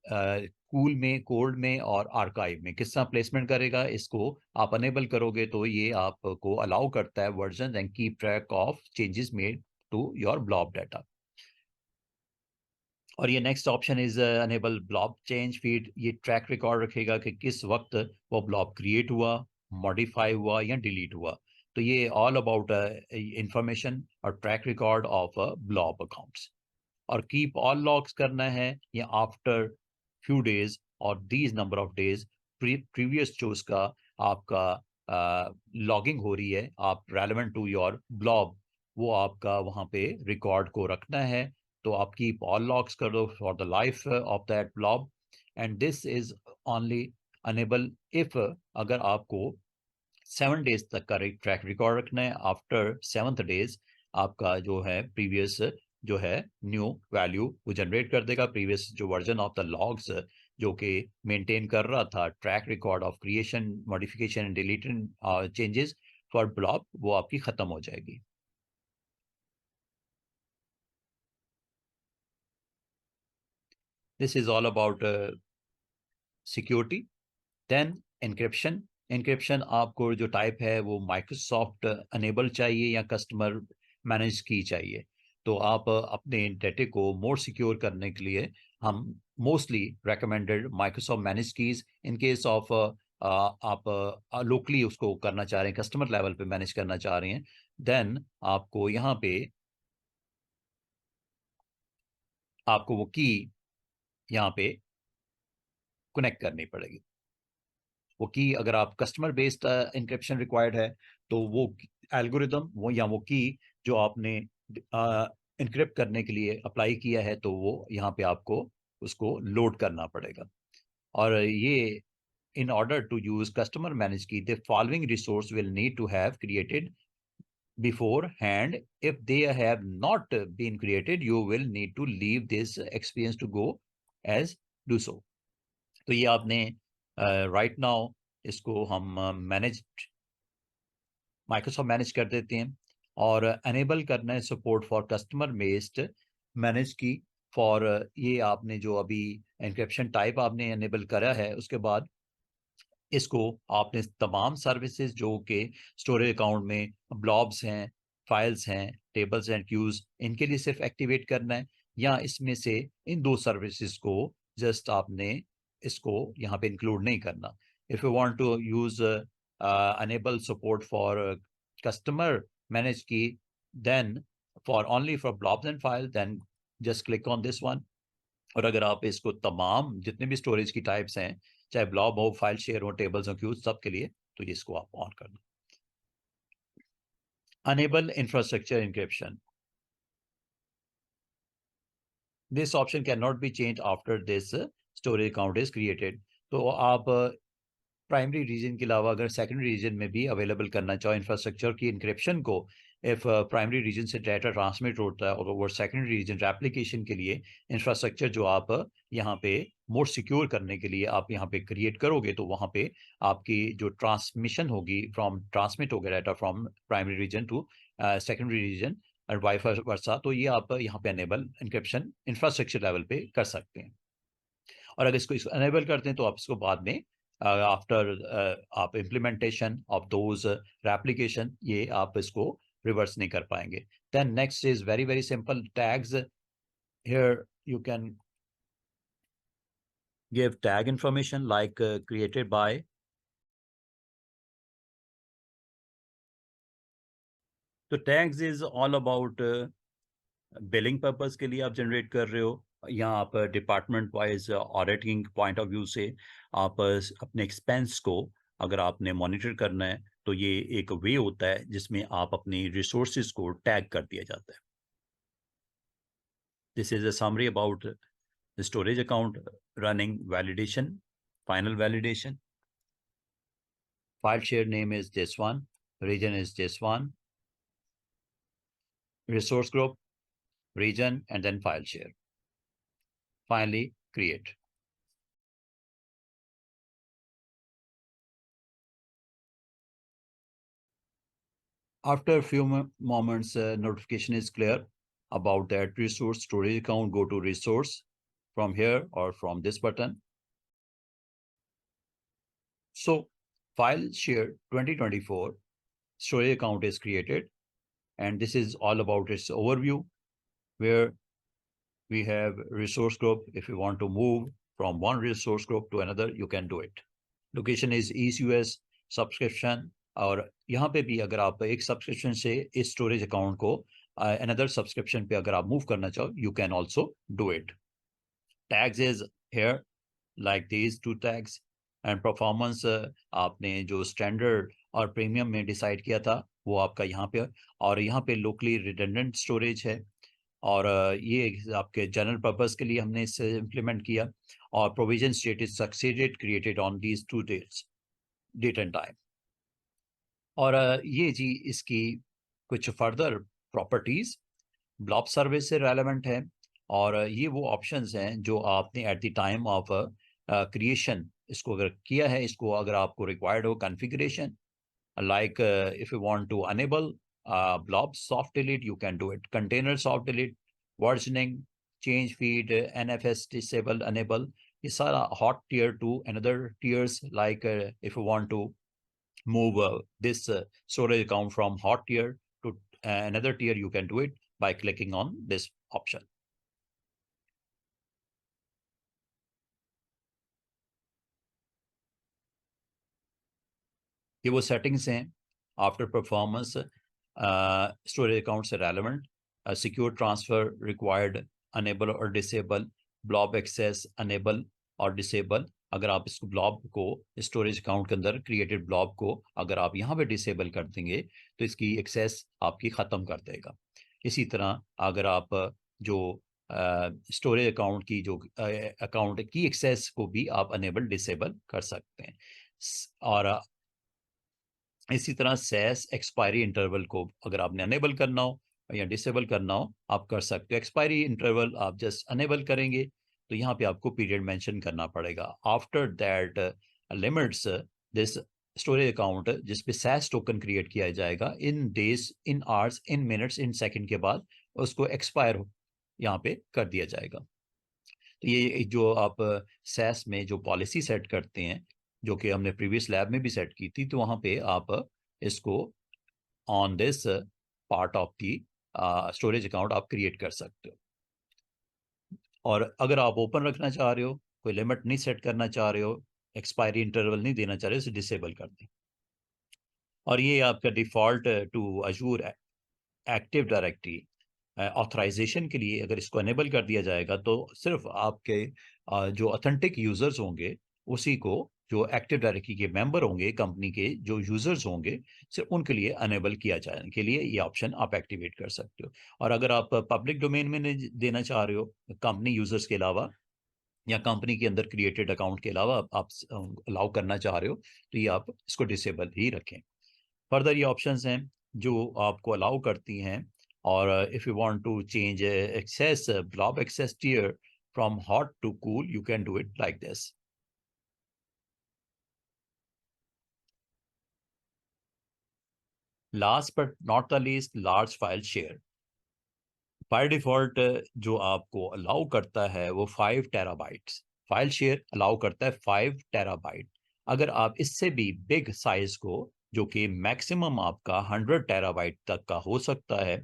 कूल में, कोल्ड में और आर्काइव में किस तरह प्लेसमेंट करेगा, इसको आप अनेबल करोगे तो ये आपको अलाउ करता है version and keep track of changes made to your blob data. और ये next option is enable blob change feed, ये ट्रैक रिकॉर्ड रखेगा कि किस वक्त वो ब्लॉब क्रिएट हुआ, मॉडिफाई हुआ या डिलीट हुआ। तो ये ऑल अबाउट इंफॉर्मेशन और track record of blob accounts. और कीप ऑल लॉग्स करना है या आफ्टर फ्यू डेज और these number of days previous जो उसका आपका लॉगिंग हो रही है, आप रेलेवेंट टू योर ब्लॉब, वो आपका वहाँ पे रिकॉर्ड को रखना है। तो आप कीप ऑल लॉग्स कर दो for the life of that blob, and this is only enable if, अगर आपको 7 डेज तक का ट्रैक रिकॉर्ड रखना है। आफ्टर 7th डेज आपका जो है प्रीवियस जो है न्यू वैल्यू वो जनरेट कर देगा। प्रीवियस जो वर्जन ऑफ द लॉग्स जो कि मेंटेन कर रहा था track record of creation, modification and deleted changes for blob, वो आपकी खत्म हो जाएगी। This is all about security. Then encryption. Encryption आपको जो टाइप है वो माइक्रोसॉफ्ट अनेबल चाहिए या कस्टमर मैनेज की चाहिए। तो आप अपने डेटे को मोर सिक्योर करने के लिए हम mostly recommended Microsoft manage keys. In case of आप लोकली उसको करना चाह रहे हैं, कस्टमर लेवल पे मैनेज करना चाह रहे हैं, देन आपको यहाँ पे आपको वो की यहाँ पे कनेक्ट करनी पड़ेगी। वो की अगर आप कस्टमर बेस्ड इंक्रिप्शन रिक्वायर्ड है तो वो एल्गोरिदम वो या वो की जो आपने इंक्रिप्ट करने के लिए अप्लाई किया है तो वो यहाँ पे आपको उसको लोड करना पड़ेगा। और ये in order to use customer managed key, the following resource will need to have created beforehand. If they have not been created, you will need to leave this experience to go as do so. तो ये आपने right now इसको हम manage Microsoft manage कर देते हैं और enable करना है support for customer based manage की फॉर ये आपने जो अभी एन्क्रिप्शन टाइप आपने अनेबल करा है उसके बाद इसको आपने तमाम सर्विसेज जो कि स्टोरेज अकाउंट में ब्लॉब्स हैं, फाइल्स हैं, टेबल्स एंड क्यूज, इनके लिए सिर्फ एक्टिवेट करना है, या इसमें से इन दो सर्विसेज को जस्ट आपने इसको यहाँ पे इंक्लूड नहीं करना। If you want to use enable support for customer managed key, then for only for blobs and file, then just click on this one। और अगर आप इसको तमाम जितने भी स्टोरेज की टाइप्स हैं, चाहे ब्लॉब हो, फाइल शेयर हो, टेबल्स हो, क्यूज, सब के लिए, तो इसको आप ऑन कर दो। Enable infrastructure encryption. This option can not be change after this storage account is created. तो आप प्राइमरी रीजन के अलावा अगर सेकेंडरी रीजन में भी अवेलेबल करना चाहो इंफ्रास्ट्रक्चर की इंक्रिप्शन को, इफ प्राइमरी रीजन से डाटा ट्रांसमिट होता है और वो सेकेंडरी रीजन रेप्लिकेशन के लिए इंफ्रास्ट्रक्चर जो आप यहाँ पे मोर सिक्योर करने के लिए आप यहाँ पे क्रिएट करोगे, तो वहाँ पे आपकी जो ट्रांसमिशन होगी फ्रॉम ट्रांसमिट होगा data from primary region to secondary region और वाइस वर्सा, तो ये आप यहाँ पे अनेबल इंक्रिप्शन इंफ्रास्ट्रक्चर लेवल पे कर सकते हैं। और अगर इसको अनेबल करते हैं तो आप इसको बाद में आफ्टर आप इम्प्लीमेंटेशन ऑफ दोज रेप्लिकेशन ये आप इसको रिवर्स नहीं कर पाएंगे। Then next is very very simple, tags. Here you can give tag information like created by. तो tags is all about billing purpose के लिए आप जनरेट कर रहे हो, या आप department wise auditing point of view से आप अपने एक्सपेंस को अगर आपने मॉनिटर करना है तो ये एक वे होता है जिसमें आप अपनी रिसोर्सेज को टैग कर दिया जाता है। This is a summary about the storage account running validation, final validation. File share name is this one, region is this one, resource group, region, and then file share. Finally, create. After a few moments, notification is clear about that resource storage account. Go to resource from here or from this button. So file share 2024 storage account is created, and this is all about its overview, where we have resource group. If you want to move from one resource group to another, you can do it. Location is East US, subscription, और यहाँ पे भी अगर आप एक subscription से इस storage account को अनदर सब्सक्रिप्शन पे अगर आप मूव करना चाहो, you can also do it. Tags is here like these two tags, and performance आपने जो स्टैंडर्ड और प्रीमियम में डिसाइड किया था वो आपका यहाँ पे, और यहाँ पे लोकली रिडंडेंट स्टोरेज है, और ये आपके जनरल पर्पस के लिए हमने इसे इम्प्लीमेंट किया, और provision state is succeeded created on these 2 dates, date and time. और ये जी इसकी कुछ फर्दर प्रॉपर्टीज ब्लॉब सर्विस से रेलेवेंट है, और ये वो ऑप्शंस हैं जो आपने at the time of creation इसको अगर किया है, इसको अगर आपको रिक्वायर्ड हो configuration, like if you want to enable blob soft delete, you can do it. Container soft delete, versioning, change feed, NFS disable, enable, ये सारा hot tier to another tiers, like if you want to move this storage account from hot tier to another tier, you can do it by clicking on this option. ये वो settings हैं after performance storage account से relevant, secure transfer required, enable और disable, blob access enable और disable. अगर आप इसको blob को स्टोरेज अकाउंट के अंदर क्रिएटेड ब्लॉब को अगर आप यहाँ पे डिसेबल कर देंगे तो इसकी एक्सेस आपकी ख़त्म कर देगा। इसी तरह अगर आप जो स्टोरेज अकाउंट की जो अकाउंट की एक्सेस को भी आप अनेबल डिसेबल कर सकते हैं। और इसी तरह सेस एक्सपायरी इंटरवल को अगर आपने अनेबल करना हो या डिसेबल करना हो आप कर सकते हो। एक्सपायरी इंटरवल आप जस्ट अनेबल करेंगे तो यहाँ पे आपको पीरियड मेंशन करना पड़ेगा। After that limits this storage account जिस पे सेस टोकन क्रिएट किया जाएगा in days, in hours, in minutes, in second के बाद उसको एक्सपायर यहाँ पे कर दिया जाएगा। तो ये जो आप सेस में जो पॉलिसी सेट करते हैं जो कि हमने प्रीवियस लैब में भी सेट की थी, तो वहाँ पे आप इसको on this part of the storage account आप क्रिएट कर सकते हो। और अगर आप ओपन रखना चाह रहे हो, कोई लिमिट नहीं सेट करना चाह रहे हो, एक्सपायरी इंटरवल नहीं देना चाह रहे हो, इसे डिसेबल कर दें। और ये आपका default to Azure active directory authorization के लिए अगर इसको अनेबल कर दिया जाएगा तो सिर्फ आपके जो ऑथेंटिक यूजर्स होंगे उसी को, जो एक्टिव डायरेक्टरी के मेंबर होंगे, कंपनी के जो यूजर्स होंगे, सिर्फ उनके लिए अनेबल किया जाने के लिए ये ऑप्शन आप एक्टिवेट कर सकते हो। और अगर आप पब्लिक डोमेन में देना चाह रहे हो कंपनी यूजर्स के अलावा या कंपनी के अंदर क्रिएटेड अकाउंट के अलावा आप अलाउ करना चाह रहे हो तो ये आप इसको डिसेबल ही रखें। फर्दर ये ऑप्शंस हैं जो आपको अलाउ करती हैं, और if you want to change access blob access tier from hot to cool you can do it like this. Last but not the least, large file share. By default जो आपको allow करता है वो 5 terabytes file share allow करता है, 5 terabyte. अगर आप इससे भी बिग साइज को, जो कि मैक्सिमम आपका 100 टेराबाइट तक का हो सकता है,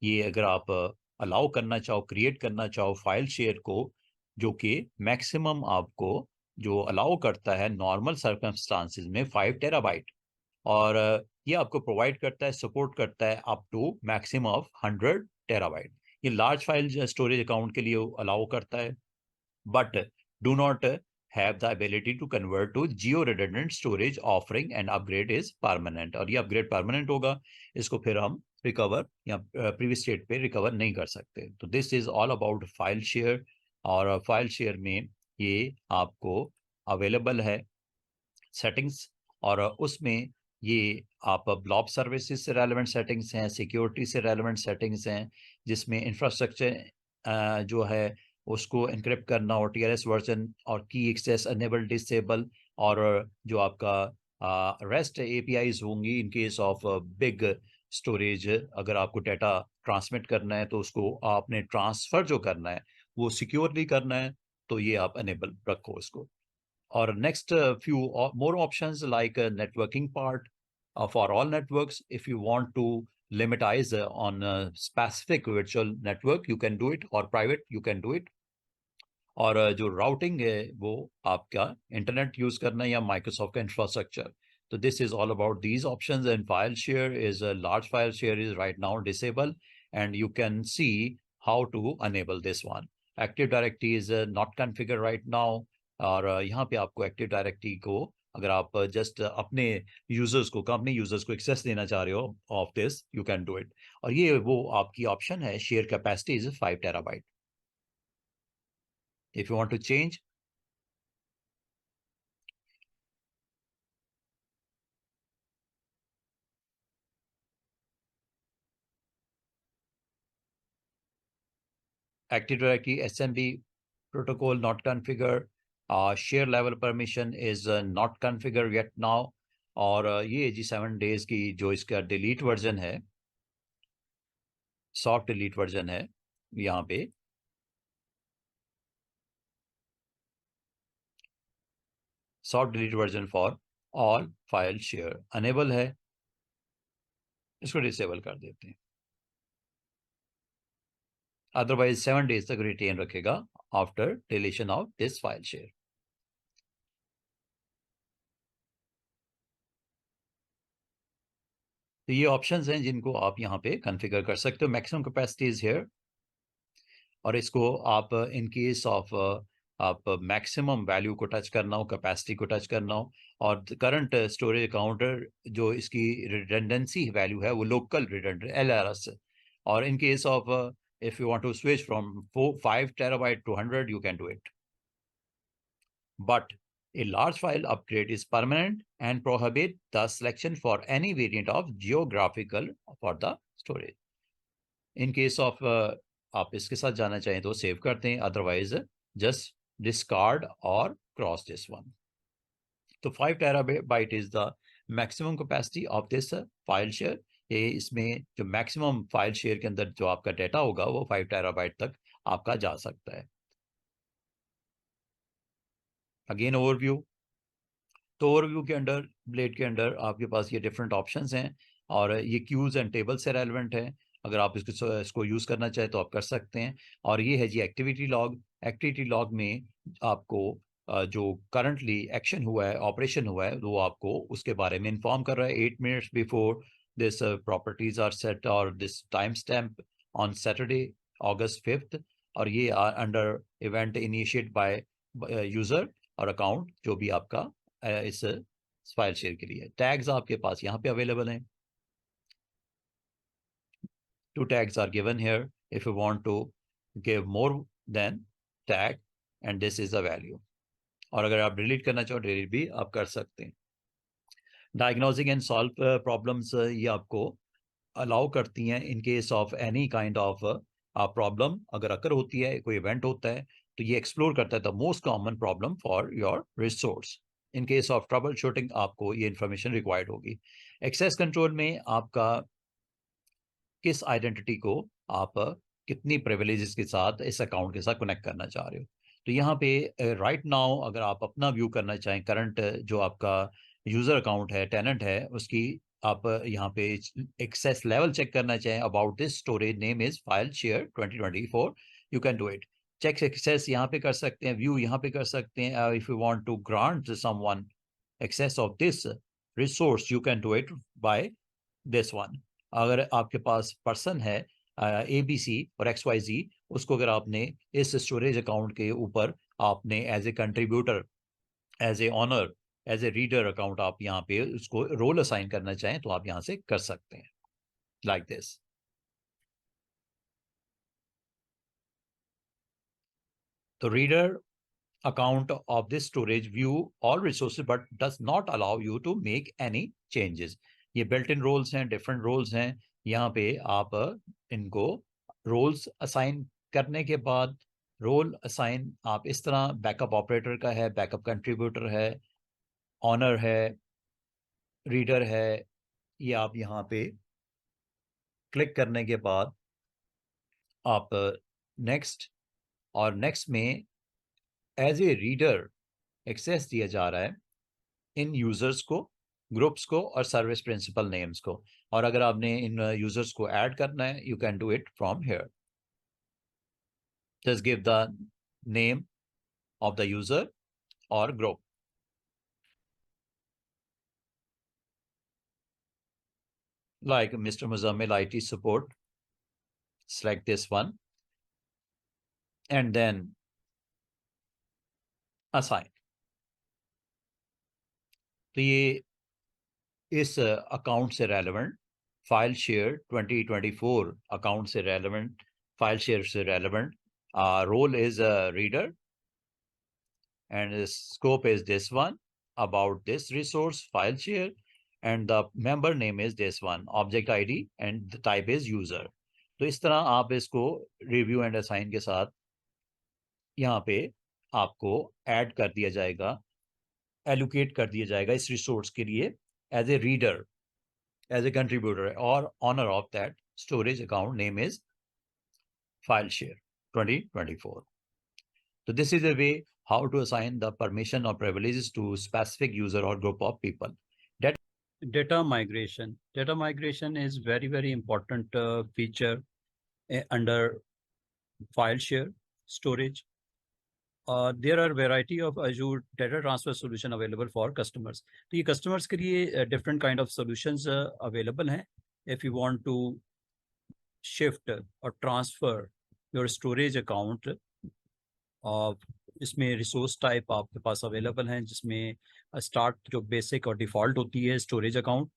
ये अगर आप अलाउ करना चाहो, क्रिएट करना चाहो फाइल शेयर को, जो कि मैक्सिमम आपको जो अलाउ करता है नॉर्मल सर्कमस्टांसिस में 5 टेराबाइट, और ये आपको प्रोवाइड करता है, सपोर्ट करता है up to maximum of 100 terabyte. ये लार्ज फाइल स्टोरेज अकाउंट के लिए अलाउ करता है, but do not have the ability to convert to geo redundant storage offering, and upgrade is permanent. और ये अपग्रेड परमानेंट होगा, इसको फिर हम रिकवर या प्रीवियस स्टेट पे रिकवर नहीं कर सकते। तो this is all about file share, और फाइल शेयर में ये आपको अवेलेबल है सेटिंग्स, और उसमें ये आप ब्लॉब सर्विसेज से रेलेवेंट सेटिंग्स हैं, सिक्योरिटी से रेलेवेंट सेटिंग्स हैं, जिसमें इंफ्रास्ट्रक्चर जो है उसको एनक्रिप्ट करना, और टीआरएस वर्जन और की एक्सेस अनेबल डिसेबल, और जो आपका रेस्ट एपीआईज होंगी इन केस ऑफ बिग स्टोरेज, अगर आपको डाटा ट्रांसमिट करना है तो उसको आपने ट्रांसफ़र जो करना है वो सिक्योरली करना है, तो ये आप अनेबल रखो इसको। Or next few more options like networking part for all networks. If you want to limitize on a specific virtual network, you can do it, or private, you can do it. और जो routing है वो आपका internet use करना है या Microsoft का infrastructure. तो this is all about these options, and file share is large file share is right now disable, and you can see how to enable this one. Active directory is not configure right now, और यहाँ पे आपको active directory को अगर आप just अपने users को, company users को एक्सेस देना चाह रहे हो of this, you can do it. और ये वो आपकी ऑप्शन है, share capacity is 5 terabyte. If you want to change, Active Directory SMB protocol not configured, share level permission is not configured yet now। और ये जी 7 days की जो इसका डिलीट वर्जन है, सॉफ्ट डिलीट वर्जन है, यहाँ पे soft delete version for all file share enable है, इसको डिसेबल कर देते हैं। अदरवाइज 7 days तक रिटेन रखेगा after deletion of this file share. तो ये ऑप्शंस हैं जिनको आप यहाँ पे कॉन्फ़िगर कर सकते हो। मैक्सिमम कैपेसिटी इज हियर, और इसको आप इन केस ऑफ आप मैक्सिमम वैल्यू को टच करना हो, कैपेसिटी को टच करना हो, और करंट स्टोरेज काउंटर जो इसकी रिडंडेंसी वैल्यू है वो लोकल रिडंडेंट LRS। और in case of if you want to switch from 5 terabyte to 100, you can do it, but a large file upgrade is permanent and prohibit the selection for any variant of geographical for the storage। In case of आप इसके साथ जाना चाहें तो save करते हैं, otherwise just discard और cross this one. तो 5 terabyte is the maximum capacity of this file share. ये इसमें जो मैक्सिमम फाइल शेयर के अंदर जो आपका डेटा होगा वो 5 टेराबाइट तक आपका जा सकता है। अगेन ओवरव्यू, तो ओवरव्यू के अंडर, ब्लेड के अंडर आपके पास ये डिफरेंट ऑप्शंस हैं, और ये क्यूज एंड टेबल से रेलेवेंट है। अगर आप इसको यूज़ करना चाहें तो आप कर सकते हैं। और ये है जी एक्टिविटी लॉग। एक्टिविटी लॉग में आपको जो करंटली एक्शन हुआ है, ऑपरेशन हुआ है, वो आपको उसके बारे में इन्फॉर्म कर रहा है। 8 minutes before this properties are set और this time stamp on Saturday August 5th। और ये under event initiate by user और अकाउंट जो भी आपका इस फाइल शेयर के लिए। टैग्स आपके पास यहाँ पे अवेलेबल हैं। 2 tags are given here if you want to give more than tag, and this is the value। और अगर आप डिलीट करना चाहो डिलीट भी आप कर सकते हैं। डायग्नोसिंग एंड सॉल्व प्रॉब्लम्स ये आपको अलाउ करती हैं in case of any kind of problem. अगर अकर होती है, कोई इवेंट होता है, तो ये एक्सप्लोर करता है the most common problem for your resource. In case of trouble shooting आपको ये इंफॉर्मेशन रिक्वायर्ड होगी। एक्सेस कंट्रोल में आपका किस आइडेंटिटी को आप कितनी प्रिविलेजेस के साथ इस अकाउंट के साथ कनेक्ट करना चाह रहे हो। तो यहाँ पे राइट नाउ अगर आप अपना व्यू करना चाहें, करंट जो आपका यूजर अकाउंट है, टेनेंट है, उसकी आप यहाँ पे एक्सेस लेवल चेक करना चाहें about this storage name is file share 2024, you can do it. Check access यहाँ पे कर सकते हैं, व्यू यहाँ पे कर सकते हैं। If you want to grant someone access of this resource, you can do it by this one. अगर आपके पास पर्सन है ABC और XYZ, उसको अगर आपने इस स्टोरेज अकाउंट के ऊपर आपने as a contributor, as a owner, as a reader account आप यहाँ पे उसको रोल असाइन करना चाहें तो आप यहाँ से कर सकते हैं, लाइक दिस। तो reader account of this storage view all resources but does not allow you to make any changes। ये built in roles हैं, different roles हैं। यहाँ पे आप इनको roles assign करने के बाद, रोल असाइन आप इस तरह, बैकअप ऑपरेटर का है, बैकअप कंट्रीब्यूटर है, ऑनर है, रीडर है। ये आप यहाँ पे क्लिक करने के बाद आप नेक्स्ट, और नेक्स्ट में एज ए रीडर एक्सेस दिया जा रहा है इन यूजर्स को, ग्रुप्स को और सर्विस प्रिंसिपल नेम्स को। और अगर आपने इन यूजर्स को ऐड करना है, you can do it from here. Just give the name of the user और group, like Mr. Muzammil IT support। Select this one and then assign। तो ये इस अकाउंट से रेलेवेंट फाइल शेयर 2024 अकाउंट से relevant, file share से relevant role is a reader and the scope is this one, about this resource file share, and the member name is this one, object ID, and the type is user. तो इस तरह आप इसको review and assign के साथ यहाँ पे आपको ऐड कर दिया जाएगा, एलोकेट कर दिया जाएगा इस रिसोर्स के लिए as a reader, as a contributor or owner of that storage account name is file share 2024. So this is a way how to assign the permission or privileges to specific user or group of people. Data migration. Data migration is very important feature under file share storage. There are variety of Azure data transfer solution available for customers. तो ये customers के लिए different kind of solutions available हैं. If you want to shift or transfer your storage account, इसमें resource type आपके पास available हैं, जिसमें start जो बेसिक और डिफ़ॉल्ट होती है storage account.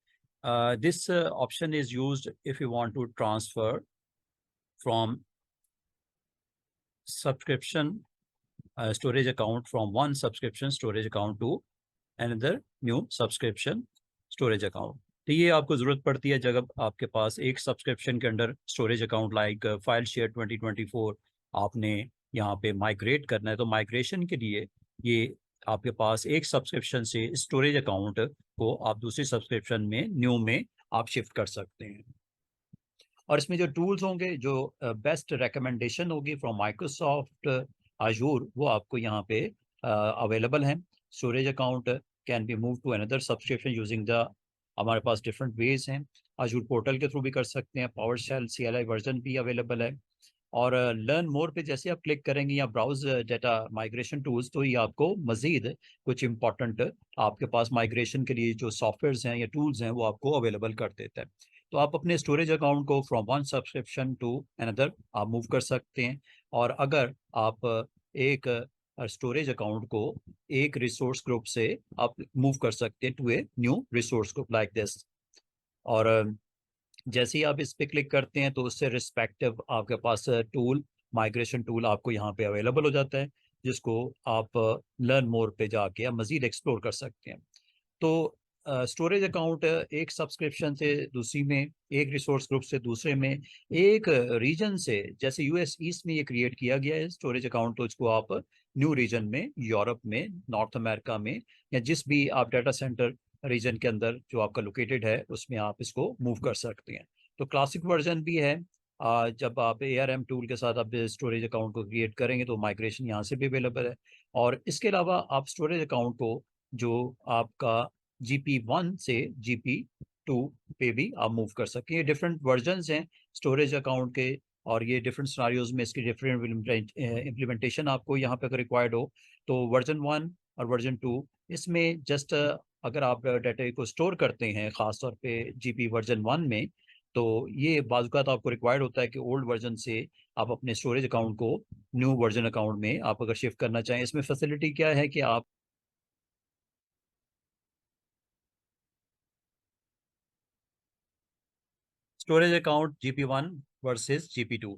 This option is used if you want to transfer from subscription storage account from one subscription storage account to another new subscription storage account. तो ये आपको ज़रूरत पड़ती है जब आपके पास एक सब्सक्रिप्शन के under storage account like file share 2024 आपने यहाँ पे माइग्रेट करना है. तो माइग्रेशन के लिए ये आपके पास एक सब्सक्रिप्शन से स्टोरेज अकाउंट को आप दूसरी सब्सक्रिप्शन में न्यू में आप शिफ्ट कर सकते हैं. और इसमें जो टूल्स होंगे, जो बेस्ट रिकमेंडेशन होगी फ्रॉम माइक्रोसॉफ्ट Azure, वो आपको यहाँ पे अवेलेबल हैं. Storage account can be move to another subscription using the, हमारे पास डिफरेंट वेज हैं. Azure पोर्टल के थ्रू भी कर सकते हैं, PowerShell CLI वर्जन भी अवेलेबल है. और लर्न मोर पे जैसे आप क्लिक करेंगे या ब्राउज डेटा माइग्रेशन टूल्स, तो ये आपको मजीद कुछ इंपॉर्टेंट आपके पास माइग्रेशन के लिए जो सॉफ्टवेयर्स हैं या टूल्स हैं वो आपको अवेलेबल कर देता है. तो आप अपने स्टोरेज अकाउंट को from one subscription to another आप मूव कर सकते हैं. और अगर आप एक स्टोरेज अकाउंट को एक रिसोर्स ग्रुप से आप मूव कर सकते हैं to a new resource group like this. और जैसे ही आप इस पे क्लिक करते हैं तो उससे रिस्पेक्टिव आपके पास टूल, माइग्रेशन टूल आपको यहाँ पे अवेलेबल हो जाता है, जिसको आप लर्न मोर पे जाके आप मजीद एक्सप्लोर कर सकते हैं. तो स्टोरेज अकाउंट एक सब्सक्रिप्शन से दूसरी में, एक रिसोर्स ग्रुप से दूसरे में, एक रीजन से, जैसे यूएस ईस्ट में ये क्रिएट किया गया है स्टोरेज अकाउंट, तो इसको आप न्यू रीजन में, यूरोप में, नॉर्थ अमेरिका में, या जिस भी आप डाटा सेंटर रीजन के अंदर जो आपका लोकेटेड है उसमें आप इसको मूव कर सकते हैं. तो क्लासिक वर्जन भी है. जब आप ARM टूल के साथ आप स्टोरेज अकाउंट को क्रिएट करेंगे तो माइग्रेशन यहाँ से भी अवेलेबल है. और इसके अलावा आप स्टोरेज अकाउंट को जो आपका GP1 से GP2 पे भी आप मूव कर सकते हैं. ये डिफरेंट वर्जन्स हैं स्टोरेज अकाउंट के, और ये डिफरेंट सिनारियोज में इसकी डिफरेंट इम्प्लीमेंटेशन आपको यहाँ पे अगर रिक्वायर्ड हो तो वर्जन 1 और वर्जन 2, इसमें जस्ट अगर आप डाटा को स्टोर करते हैं ख़ासतौर पे GP वर्जन 1 में, तो ये बाज़ आपको रिक्वायर्ड होता है कि ओल्ड वर्जन से आप अपने स्टोरेज अकाउंट को न्यू वर्जन अकाउंट में आप अगर शिफ्ट करना चाहें. इसमें फैसिलिटी क्या है कि आप storage account GP1 versus GP2.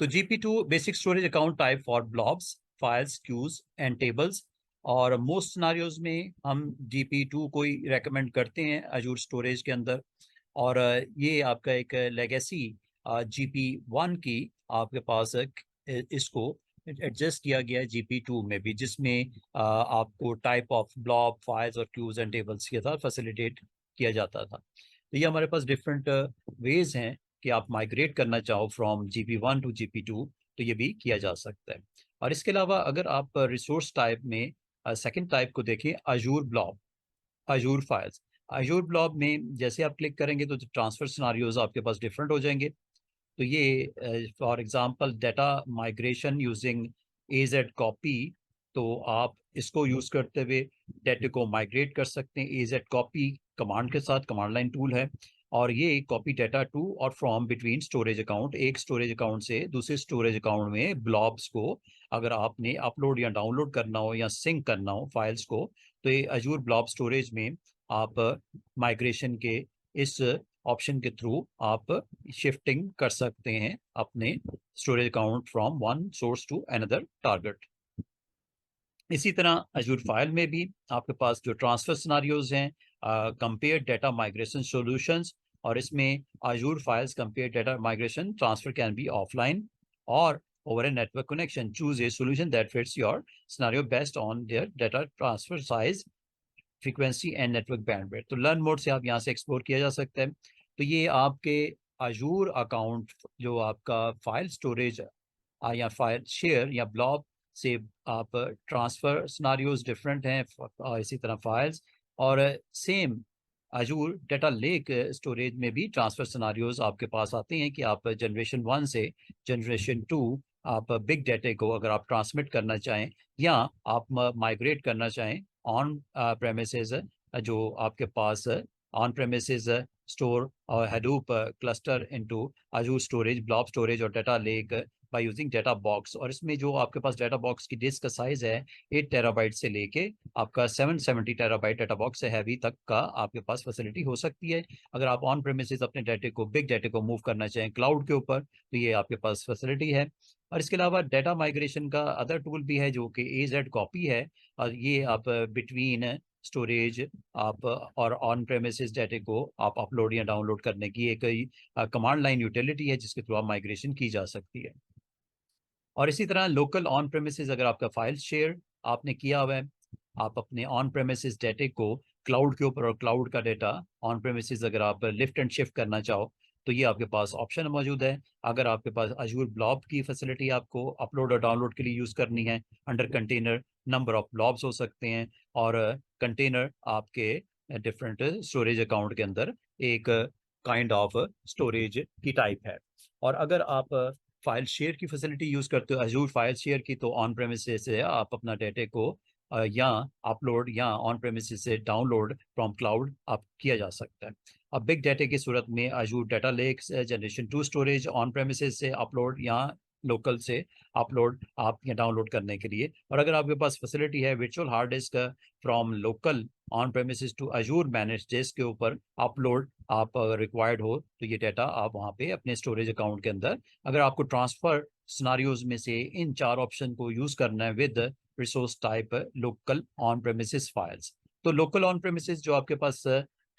तो GP2 basic storage account type for blobs, files, queues and tables. और मोस्ट सिनारियोज में हम GP2 को ही रेकमेंड करते हैं अजूर स्टोरेज के अंदर. और ये आपका एक लेगेसी GP1 की आपके पास इसको एडजस्ट किया गया है GP2 में भी, जिसमें आपको टाइप ऑफ ब्लॉब, फाइल्स और क्यूज एंड टेबल्स के साथ फैसिलिटेट किया जाता था. तो ये हमारे पास डिफरेंट वेज हैं कि आप माइग्रेट करना चाहो फ्रॉम GP1 टू GP2, तो ये भी किया जा सकता है. और इसके अलावा अगर आप रिसोर्स टाइप में सेकंड टाइप को देखें, Azzur blob, Azzur files. Azzur blob में जैसे आप क्लिक करेंगे तो ट्रांसफर सिनारियोज आपके पास डिफरेंट हो जाएंगे. तो ये for example data migration using AZ copy, तो आप इसको यूज़ करते हुए डाटा को माइग्रेट कर सकते हैं AZ कॉपी कमांड के साथ, कमांड लाइन टूल है. और ये कॉपी डाटा टू और फ्रॉम बिटवीन स्टोरेज अकाउंट, एक स्टोरेज अकाउंट से दूसरे स्टोरेज अकाउंट में ब्लॉब्स को अगर आपने अपलोड या डाउनलोड करना हो या सिंक करना हो फाइल्स को, तो ये अजूर ब्लॉब स्टोरेज में आप माइग्रेशन के इस ऑप्शन के थ्रू आप शिफ्टिंग कर सकते हैं अपने storage account from one source to another target. इसी तरह अजूर फाइल में भी आपके पास जो ट्रांसफर सिनारियोज हैं, कंपेयर डेटा माइग्रेशन सॉल्यूशंस, और इसमें Azure files compare data migration transfer can be offline और over a network connection. Choose a solution that fits your scenario based on their data transfer size, frequency and network bandwidth. तो learn mode से आप यहाँ से explore किया जा सकता है। तो ये आपके अजूर अकाउंट जो आपका फाइल स्टोरेज या फाइल शेयर या ब्लॉब से आप ट्रांसफर सिनारियोज डिफरेंट हैं, इसी तरह फाइल्स, और same Azzur data lake storage में भी ट्रांसफर सिनारियोज आपके पास आते हैं कि आप जनरेशन 1 से जनरेशन 2 आप बिग डेटा को अगर आप ट्रांसमिट करना चाहें या आप माइग्रेट करना चाहें ऑन प्रेमिसेस, जो आपके पास ऑन प्रेमिसेस स्टोर और Hadoop cluster into Azure storage, blob storage और data lake by using data box. और इसमें जो आपके पास डेटा बॉक्स की डिस्क का साइज है 8 टेराबाइट से लेके आपका 770 टेराबाइट डेटा बॉक्स से हैवी तक का आपके पास फैसिलिटी हो सकती है। अगर आप ऑन प्रेमिसेस अपने डाटे को, बिग डाटे को मूव करना चाहें क्लाउड के ऊपर, तो ये आपके पास फैसिलिटी है। और इसके अलावा डेटा माइग्रेशन का अदर टूल भी है जो कि AZ कॉपी है, और ये आप बिटवीन स्टोरेज आप और ऑन प्रेमिसेस डाटे को आप अपलोड या डाउनलोड करने की एक कमांड लाइन यूटिलिटी है जिसके थ्रू आप माइग्रेशन की जा सकती है। और इसी तरह लोकल ऑन प्रेमिसेस, अगर आपका फाइल शेयर आपने किया हुआ है, आप अपने ऑन प्रेमिसेस डाटे को क्लाउड के ऊपर, और क्लाउड का डाटा ऑन प्रेमिसेस अगर आप लिफ्ट एंड शिफ्ट करना चाहो, तो ये आपके पास ऑप्शन मौजूद है। अगर आपके पास अजूर ब्लॉब की फैसिलिटी आपको अपलोड और डाउनलोड के लिए यूज़ करनी है, under container number of blobs हो सकते हैं, और कंटेनर आपके डिफरेंट स्टोरेज अकाउंट के अंदर एक काइंड ऑफ स्टोरेज की टाइप है। और अगर आप फाइल शेयर की फैसिलिटी यूज़ करते हो अजूर फाइल शेयर की, तो ऑन प्रेमिसेस से आप अपना डाटे को या अपलोड या ऑन प्रेमिसेस से डाउनलोड फ्रॉम क्लाउड आप किया जा सकता है। अब बिग डाटा की सूरत में Azure data lake generation 2 storage on premises से अपलोड या लोकल से अपलोड आप या डाउनलोड करने के लिए। और अगर आपके पास फैसिलिटी है virtual hard disk from local on premises to Azure manage disk के ऊपर अपलोड आप रिक्वायर्ड हो, तो ये डाटा आप वहाँ पे अपने स्टोरेज अकाउंट के अंदर, अगर आपको ट्रांसफर सिनारियोज में से इन 4 ऑप्शन को यूज करना है with resource type local on premises files, तो लोकल ऑन प्रेमिसेस जो आपके पास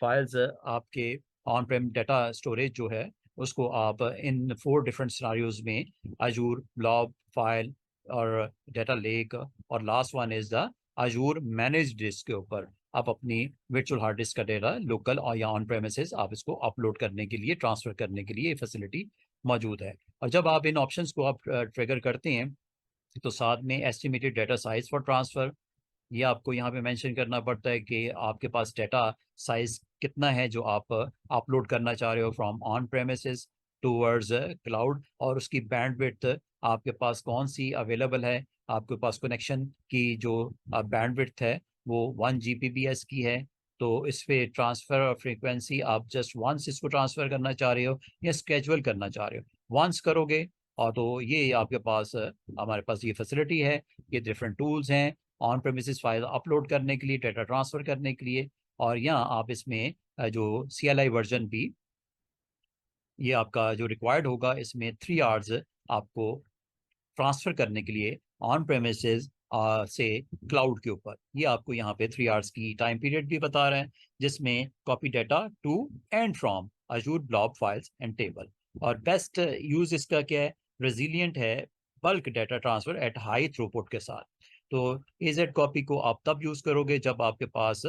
फाइल्स आपके ऑन प्रेम डाटा स्टोरेज जो है उसको आप इन 4 डिफरेंट सिनारियोज में अजूर ब्लॉब फाइल और डाटा लेक, और last one is the Azure manage disk के ऊपर आप अपनी वर्चुअल हार्ड डिस्क का डेटा लोकल और या ऑन प्रेमिसेस आप इसको अपलोड करने के लिए, ट्रांसफर करने के लिए फैसिलिटी मौजूद है। और जब आप इन ऑप्शंस को आप ट्रिगर करते हैं, तो साथ में estimated data size for transfer, ये आपको यहाँ पे मेंशन करना पड़ता है कि आपके पास डाटा साइज कितना है जो आप अपलोड करना चाह रहे हो from on premises towards cloud, और उसकी बैंडविड्थ आपके पास कौन सी अवेलेबल है। आपके पास कनेक्शन की जो बैंडविड्थ है वो 1 Gbps की है, तो इस पे ट्रांसफ़र और फ्रीक्वेंसी आप जस्ट वंस इसको ट्रांसफ़र करना चाह रहे हो या स्केजुअल करना चाह रहे हो, वंस करोगे और तो ये आपके पास हमारे पास ये फैसिलिटी है। ये डिफरेंट टूल्स हैं ऑन प्रेमिसेस फाइल अपलोड करने के लिए, डाटा ट्रांसफर करने के लिए, और यहाँ आप इसमें जो CLI वर्जन भी ये आपका जो रिक्वायर्ड होगा, इसमें 3 आवर्स आपको ट्रांसफर करने के लिए ऑन प्रेमिसेस से क्लाउड के ऊपर, ये आपको यहाँ पे 3 आवर्स की टाइम पीरियड भी बता रहे हैं, जिसमें copy data to and from Azure blob files and table. और बेस्ट यूज इसका क्या है, रेजिलियंट है bulk data transfer at high throughput के साथ। तो AZ कॉपी को आप तब यूज करोगे जब आपके पास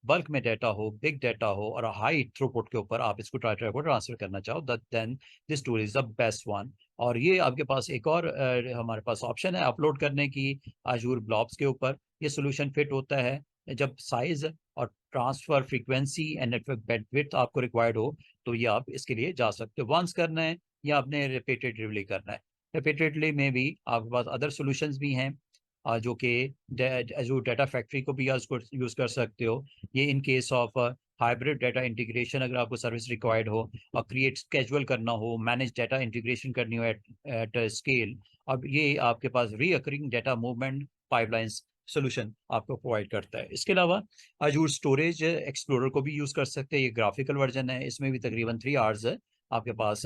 बल्क में डाटा हो, बिग डाटा हो, और हाई थ्रूपुट के ऊपर आप इसको डाटा को ट्रांसफर करना चाहो, then this tool is the best one. और ये आपके पास एक और हमारे पास ऑप्शन है अपलोड करने की अजूर ब्लॉब्स के ऊपर। ये सोल्यूशन फिट होता है जब साइज और transfer frequency and network bandwidth आपको रिक्वायर्ड हो, तो ये आप इसके लिए जा सकते हो। वंस करना है या आपने रिपीटेटिवली करना है। रिपीटेडली में भी आपके पास अदर सोल्यूशंस भी हैं जो कि अजूर डाटा फैक्ट्री को भी यूज कर सकते हो। ये इन case of hybrid data integration अगर आपको सर्विस रिक्वायर्ड हो, और क्रिएट स्केजुअल करना हो, मैनेज डाटा इंटीग्रेशन करनी हो एट स्केल, अब ये आपके पास recurring data movement pipelines solution आपको प्रोवाइड करता है। इसके अलावा अजूर स्टोरेज एक्सप्लोरर को भी यूज़ कर सकते हैं। ये ग्राफिकल वर्जन है, इसमें भी तकरीबन 3 आवर्स आपके पास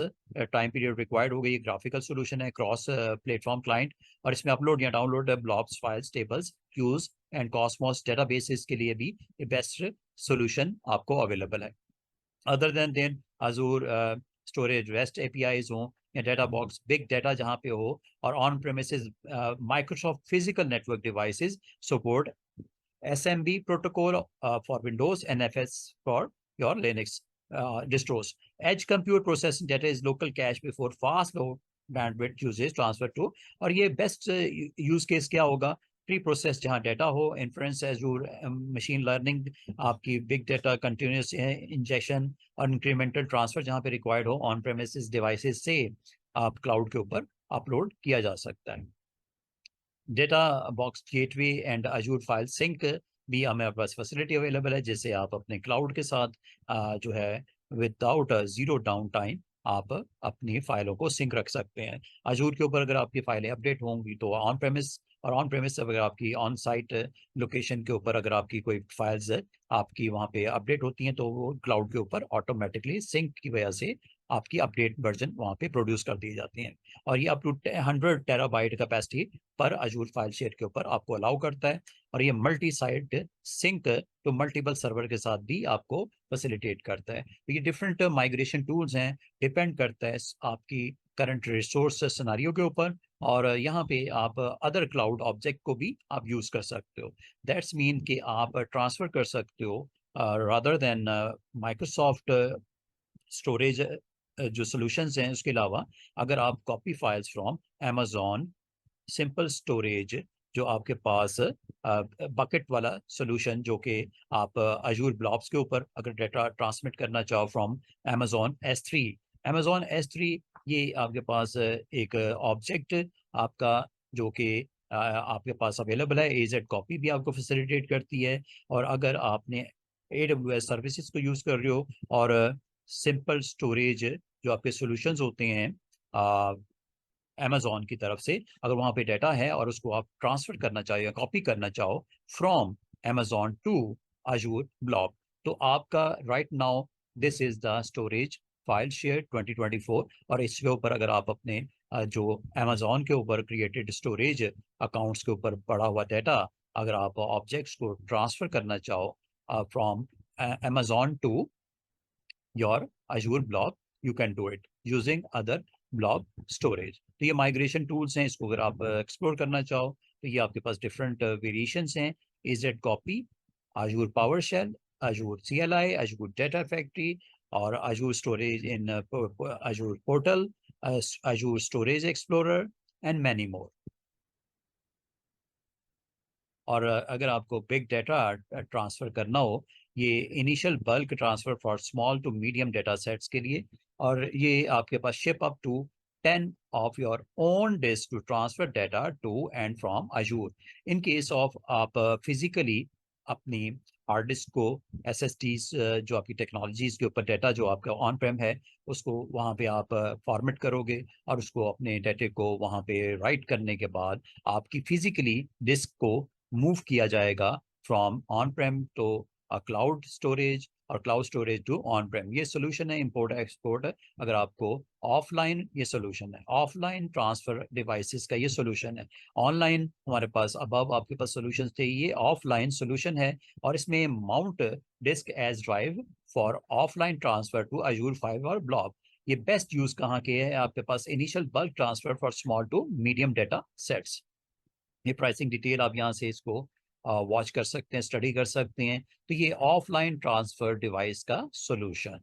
टाइम पीरियड रिक्वायर्ड होगा। ये ग्राफिकल सोल्यूशन है क्रॉस प्लेटफॉर्म क्लाइंट, और इसमें अपलोड या download blobs, files, tables, queues and Cosmos databases के लिए भी बेस्ट सोल्यूशन आपको अवेलेबल है। Other than Azure storage rest APIs हों या डाटा बॉक्स बिग डाटा जहाँ पे हो, और on premises Microsoft physical network devices support SMB protocol for Windows, NFS for your Linux distros. Edge compute processing data is local cache before fast low bandwidth usage transfer to, और ये best use case क्या होगा, pre process जहाँ data हो, inference Azure machine learning, आपकी big data continuous injection और incremental transfer जहाँ पे रिक्वायर्ड हो ऑन प्रेमिसेस डिवाइसेस से आप क्लाउड के ऊपर अपलोड किया जा सकता है। Data box gateway and Azure file sync भी हमारे पास फैसिलिटी अवेलेबल है, जिससे आप अपने क्लाउड के साथ जो है विदाउट जीरो डाउन टाइम आप अपनी फाइलों को सिंक रख सकते हैं। अजूर के ऊपर अगर आपकी फाइलें अपडेट होंगी तो ऑन प्रेमिस, और ऑन प्रेमिस अगर आपकी ऑन साइट लोकेशन के ऊपर अगर आपकी कोई फाइल्स आपकी वहाँ पे अपडेट होती हैं तो वो क्लाउड के ऊपर ऑटोमेटिकली सिंक की वजह से आपकी अपडेट वर्जन वहाँ पे प्रोड्यूस कर दिए जाती हैं। और ये अप टू 100 टेराबाइट कैपेसिटी पर अजूर फाइल शेयर के ऊपर आपको अलाउ करता है, और ये मल्टी साइट सिंक तो मल्टीपल सर्वर के साथ भी आपको फैसिलिटेट करता है। तो ये डिफरेंट माइग्रेशन टूल्स हैं, डिपेंड करता है आपकी करंट रिसोर्स सिनारियो के ऊपर, और यहाँ पे आप अदर क्लाउड ऑब्जेक्ट को भी आप यूज कर सकते हो। दैट्स मीन कि आप ट्रांसफर कर सकते हो रादर देन माइक्रोसॉफ्ट स्टोरेज जो सॉल्यूशंस हैं, उसके अलावा अगर आप copy files from Amazon simple storage, जो आपके पास बकेट वाला सोल्यूशन, जो कि आप अजूर ब्लॉब्स के ऊपर अगर डाटा ट्रांसमिट करना चाहो फ्रॉम अमेजोन एस थ्री, ये आपके पास एक ऑब्जेक्ट आपका जो कि आपके पास अवेलेबल है, एजेड कॉपी भी आपको फैसिलिटेट करती है। और अगर आपने AWS सर्विसेज को यूज़ कर रहे हो, और सिंपल स्टोरेज जो आपके सॉल्यूशंस होते हैं अमेजोन की तरफ से, अगर वहाँ पे डाटा है और उसको आप ट्रांसफर करना चाहो या कॉपी करना चाहो from Amazon to Azure blob, तो आपका right now this is the storage file share 2024। और इसके ऊपर अगर आप अपने जो अमेजोन के ऊपर क्रिएटेड स्टोरेज अकाउंट्स के ऊपर पड़ा हुआ डाटा अगर आप ऑब्जेक्ट्स को ट्रांसफर करना चाहो from Amazon to your Azure blob, you can do it using other blob storage। तो ये माइग्रेशन टूल्स हैं, इसको अगर आप एक्सप्लोर करना चाहो तो ये आपके पास डिफरेंट वेरिएशंस हैं। AZ copy, Azure PowerShell, Azure CLI, Azure Data Factory, और Azure Storage in Azure Portal, Azure Storage Explorer and many more। और अगर आपको बिग डाटा ट्रांसफ़र करना हो, ये initial bulk transfer for small to medium data sets के लिए, और ये आपके पास ship up to 10 of your own disk to transfer data to and from Azure. In case of आप फिजिकली अपनी हार्ड डिस्क को SSDs जो आपकी टेक्नोलॉजीज के ऊपर डाटा जो आपका ऑन प्रेम है उसको वहाँ पे आप फॉर्मेट करोगे, और उसको अपने डाटे को वहाँ पे राइट करने के बाद आपकी फिजिकली डिस्क को मूव किया जाएगा from on prem to cloud storage, और cloud storage to on prem. ये सोल्यूशन है इंपोर्ट एक्सपोर्ट। अगर आपको ऑफलाइन, ये सोल्यूशन है ऑफलाइन ट्रांसफर डिवाइसेस का, ये सोल्यूशन है। ऑनलाइन हमारे पास अबव आपके पास सोल्यूशन थे, ये ऑफलाइन सोल्यूशन है, और इसमें mount disk as drive for offline transfer to Azure फाइव और ब्लॉब। ये बेस्ट यूज कहाँ के है आपके पास, initial bulk transfer for small to medium data sets. ये प्राइसिंग डिटेल आप यहाँ से इसको वॉच कर सकते हैं, स्टडी कर सकते हैं। तो ये ऑफलाइन ट्रांसफर डिवाइस का solution.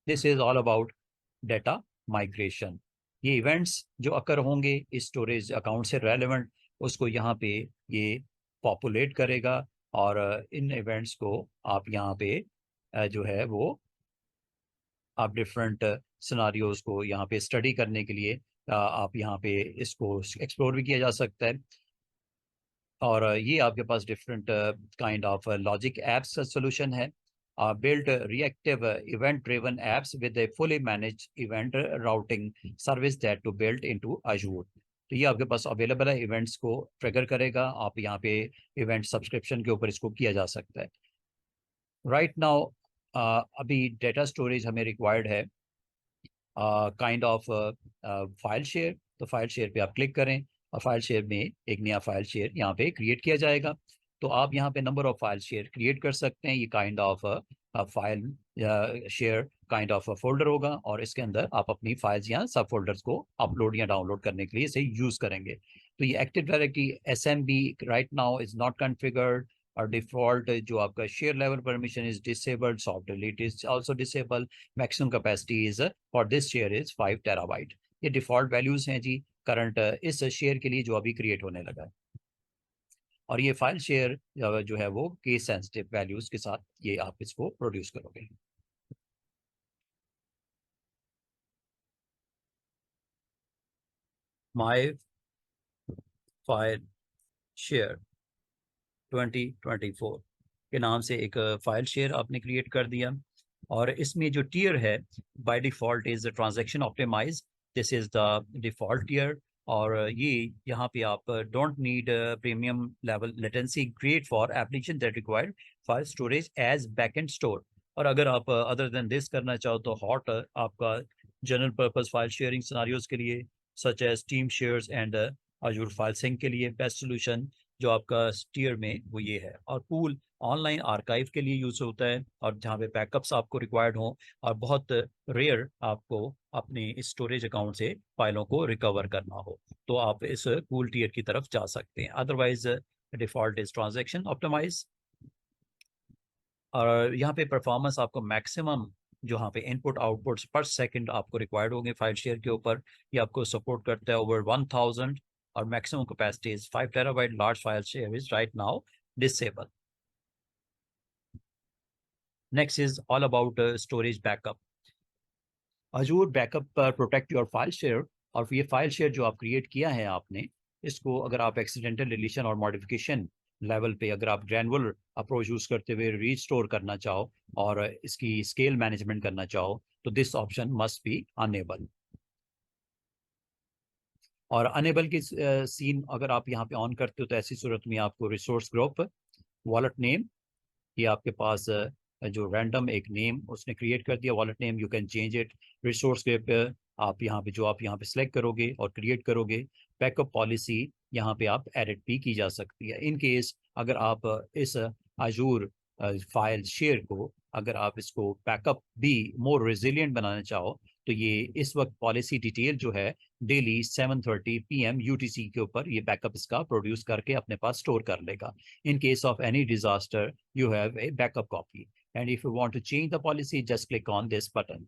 This is all about data migration. ये इवेंट्स जो अकर होंगे इस स्टोरेज अकाउंट से रेलेवेंट, उसको यहाँ पे ये पॉपुलेट करेगा, और इन इवेंट्स को आप यहाँ पे जो है वो आप डिफरेंट सिनारियोज को यहाँ पे स्टडी करने के लिए आप यहाँ पे इसको एक्सप्लोर भी किया जा सकता है। और ये आपके पास different kind of logic apps solution है। Built reactive event driven apps with a fully managed event routing service that to built into Azure। तो ये आपके पास अवेलेबल है, इवेंट्स को ट्रिगर करेगा। आप यहाँ पे इवेंट सब्सक्रिप्शन के ऊपर इसको किया जा सकता है। राइट नाउ अभी डेटा स्टोरेज हमें रिक्वायर्ड है काइंड ऑफ फाइल शेयर। तो फाइल शेयर पे आप क्लिक करें और फाइल शेयर में एक नया फाइल शेयर यहाँ पे क्रिएट किया जाएगा। तो आप यहाँ पे number of file share create कर सकते हैं। ये kind of file share kind of folder होगा और इसके अंदर आप अपनी फाइल्स या सब फोल्डर्स को अपलोड या डाउनलोड करने के लिए इसे यूज करेंगे। तो ये active directory SMB right now is not configured और डिफॉल्ट जो आपका share level permission is disabled, soft delete is also disable, maximum capacity is for this share is 5 terabyte. ये डिफॉल्ट वैल्यूज हैं जी करंट इस share के लिए जो अभी क्रिएट होने लगा है। और ये फाइल शेयर जो है वो केस सेंसिटिव वैल्यूज के साथ ये आप इसको प्रोड्यूस करोगे। माय फाइल शेयर 2024 के नाम से एक फाइल शेयर आपने क्रिएट कर दिया और इसमें जो टियर है by default is transaction optimize. This is the default tier और ये यहाँ पे आप don't need premium level latency great for application that required file storage as backend store. और अगर आप अदर देन दिस करना चाहो तो हॉट आपका general purpose file sharing scenarios के लिए such as team shares and Azure file sync के लिए बेस्ट सोल्यूशन जो आपका टियर में वो ये है। और पूल ऑनलाइन आर्काइव के लिए यूज होता है और जहाँ पे बैकअप्स आपको रिक्वायर्ड हो और बहुत रेयर आपको अपने इस स्टोरेज अकाउंट से फाइलों को रिकवर करना हो तो आप इस पूल टियर की तरफ जा सकते हैं। Otherwise default is transaction optimize. और यहाँ पे परफॉर्मेंस आपको मैक्सिमम जो यहाँ पे इनपुट आउटपुट्स पर सेकंड आपको रिक्वायर्ड होंगे फाइल शेयर के ऊपर, ये आपको सपोर्ट करता है ओवर 1000 और maximum capacity is 5 terabyte. Large file share is right now disable. Next is all about storage backup. Azure backup पर प्रोटेक्ट योर फाइल शेयर। और ये फाइल शेयर जो आप क्रिएट किया है आपने इसको अगर आप एक्सीडेंटल डिलीशन और मॉडिफिकेशन लेवल पे अगर आप ग्रैनुअल अप्रोच यूज करते हुए रीस्टोर करना चाहो और इसकी स्केल मैनेजमेंट करना चाहो तो this option must be enable. और अनेबल की सीन अगर आप यहाँ पे ऑन करते हो तो ऐसी सूरत में आपको रिसोर्स ग्रुप वॉलेट नेम ये आपके पास जो रैंडम एक नेम उसने क्रिएट कर दिया wallet name, you can change it. Resource के आप यहाँ पे जो आप यहाँ पे सिलेक्ट करोगे और क्रिएट करोगे बैकअप पॉलिसी यहाँ पे आप एडिट भी की जा सकती है। इन केस अगर आप इस Azure फाइल शेयर को अगर आप इसको बैकअप भी मोर रेजिलिएंट बनाना चाहो तो ये इस वक्त पॉलिसी डिटेल जो है डेली 7:30 PM UTC के ऊपर ये बैकअप इसका प्रोड्यूस करके अपने पास स्टोर कर लेगा। In case of any disaster, you have a backup copy. And if you want to change the policy, just click on this button.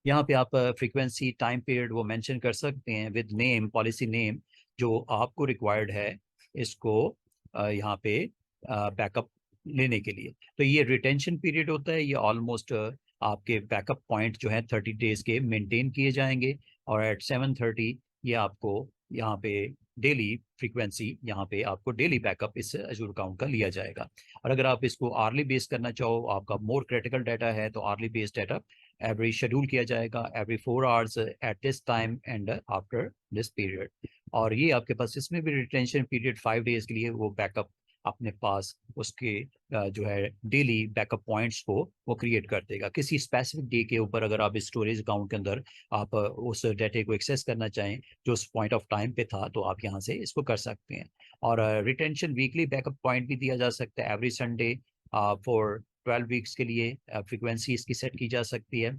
यहाँ पे आप फ्रीक्वेंसी टाइम पीरियड वो मेंशन कर सकते हैं विद नेम पॉलिसी नेम जो आपको required है इसको यहाँ पे बैकअप लेने के लिए। तो ये रिटेंशन पीरियड होता है, ये ऑलमोस्ट आपके बैकअप पॉइंट जो है 30 डेज के मेंटेन किए जाएंगे और एट 7:30 ये आपको यहाँ पे डेली फ्रीक्वेंसी यहाँ पे आपको डेली बैकअप इस Azure अकाउंट का लिया जाएगा। और अगर आप इसको आर्ली बेस करना चाहो आपका मोर क्रिटिकल डाटा है तो early base data every schedule किया जाएगा every 4 hours at this time and after this period. और ये आपके पास इसमें भी रिटेंशन पीरियड 5 डेज के लिए वो बैकअप अपने पास उसके जो है डेली बैकअप पॉइंट्स को वो क्रिएट कर देगा। किसी स्पेसिफिक डे के ऊपर अगर आप स्टोरेज अकाउंट के अंदर आप उस डाटे को एक्सेस करना चाहें जो उस पॉइंट ऑफ टाइम पे था तो आप यहाँ से इसको कर सकते हैं। और रिटेंशन वीकली बैकअप पॉइंट भी दिया जा सकता है एवरी संडे फॉर 12 वीक्स के लिए फ्रीक्वेंसी इसकी सेट की जा सकती है।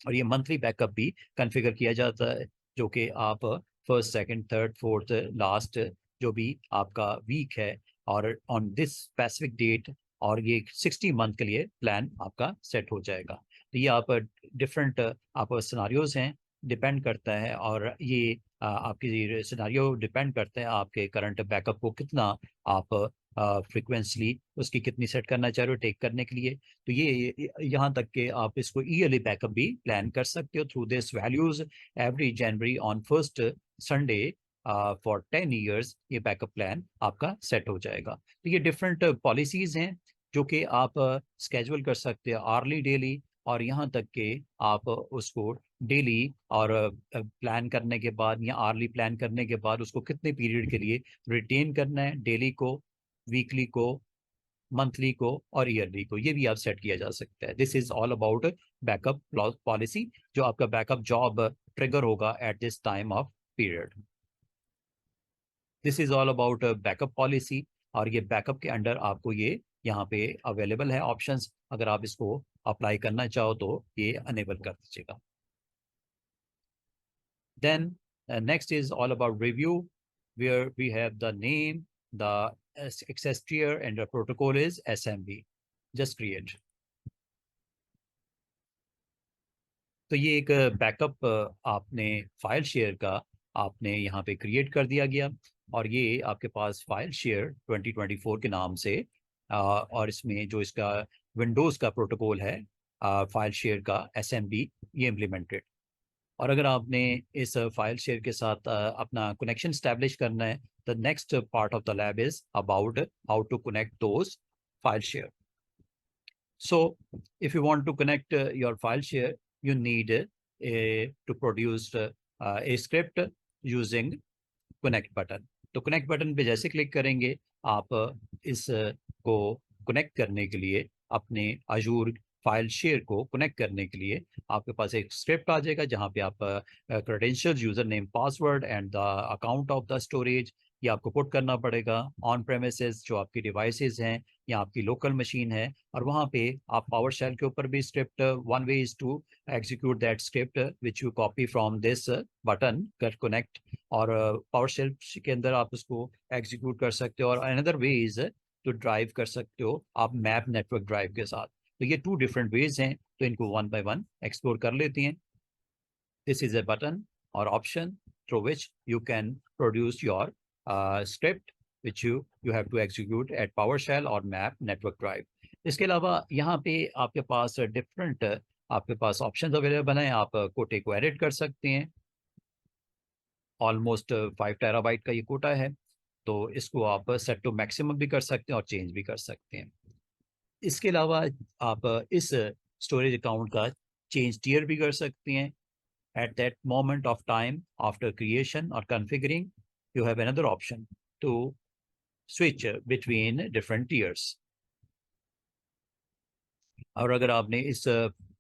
और ये मंथली बैकअप भी कॉन्फ़िगर किया जाता है जो कि आप first second third fourth last जो भी आपका वीक है और ऑन दिस स्पेसिफिक डेट और ये 60 मंथ के लिए प्लान आपका सेट हो जाएगा। तो ये आप डिफरेंट आप सिनारियोज हैं डिपेंड करता है और ये आपकी सिनारियो डिपेंड करता है आपके करंट बैकअप को कितना आप फ्रिक्वेंसली उसकी कितनी सेट करना चाह रहे हो टेक करने के लिए। तो ये यहाँ तक कि आप इसको ईयरली बैकअप भी प्लान कर सकते हो through this values every January on first Sunday for 10 years ये बैकअप प्लान आपका सेट हो जाएगा। तो ये डिफरेंट पॉलिसीज हैं जो कि आप स्केड्यूल कर सकते हैं आर्ली, डेली, और यहाँ तक कि आप उसको डेली और प्लान करने के बाद या आर्ली प्लान करने के बाद उसको कितने पीरियड के लिए रिटेन करना है, डेली को, वीकली को, मंथली को और ईयरली को, ये भी आप सेट किया जा सकता है। This is all about backup policy, जो आपका बैकअप जॉब ट्रिगर होगा eight this time of period. This is all about backup policy, और ये बैकअप के अंडर आपको ये यहाँ पे अवेलेबल है ऑप्शंस। अगर आप इसको अप्लाई करना चाहो तो ये अनेबल कर दीजिएगा। Then next is all about review, where we have the name, the access tier, and the protocol is SMB. Just create. तो ये एक बैकअप आपने फाइल शेयर का आपने यहाँ पे क्रिएट कर दिया गया, और ये आपके पास फाइल शेयर 2024 के नाम से और इसमें जो इसका विंडोज़ का प्रोटोकॉल है फाइल शेयर का SMB, ये इम्प्लीमेंटेड। और अगर आपने इस फाइल शेयर के साथ अपना कनेक्शन स्टैब्लिश करना है, the next part of the lab is about how to connect those file share. So if you want to connect your file share, you need to produce a script using connect button. तो connect button पे जैसे click करेंगे, आप इस को connect करने के लिए, अपने Azure फाइल शेयर को कनेक्ट करने के लिए आपके पास एक स्क्रिप्ट आ जाएगा, जहाँ पे आप credentials, user name, password and the account of the storage, ये आपको पुट करना पड़ेगा ऑन प्रेमिसेस, जो आपकी डिवाइसेस हैं या आपकी लोकल मशीन है, और वहाँ पे आप पावर शेल के ऊपर भी script, one way is to execute that script which you copy from this button कर कनेक्ट, और पावर शेल के अंदर आप उसको एग्जीक्यूट कर सकते हो, और another way is to drive कर सकते हो आप मैप नेटवर्क ड्राइव के साथ। तो ये 2 डिफरेंट वेज हैं, तो इनको वन बाय वन एक्सप्लोर कर लेते हैं। दिस इज अ बटन और option through which you can produce your script which you have to execute at PowerShell or map network drive. इसके अलावा यहाँ पे आपके पास डिफरेंट आपके पास ऑप्शंस अवेलेबल हैं। आप कोटे को एडिट कर सकते हैं। ऑलमोस्ट 5 टेराबाइट का ये कोटा है, तो इसको आप सेट टू मैक्सिमम भी कर सकते हैं और चेंज भी कर सकते हैं। इसके अलावा आप इस स्टोरेज अकाउंट का चेंज टियर भी कर सकते हैं। At that moment of time after creation or configuring, you have another option to switch between different tiers. और अगर आपने इस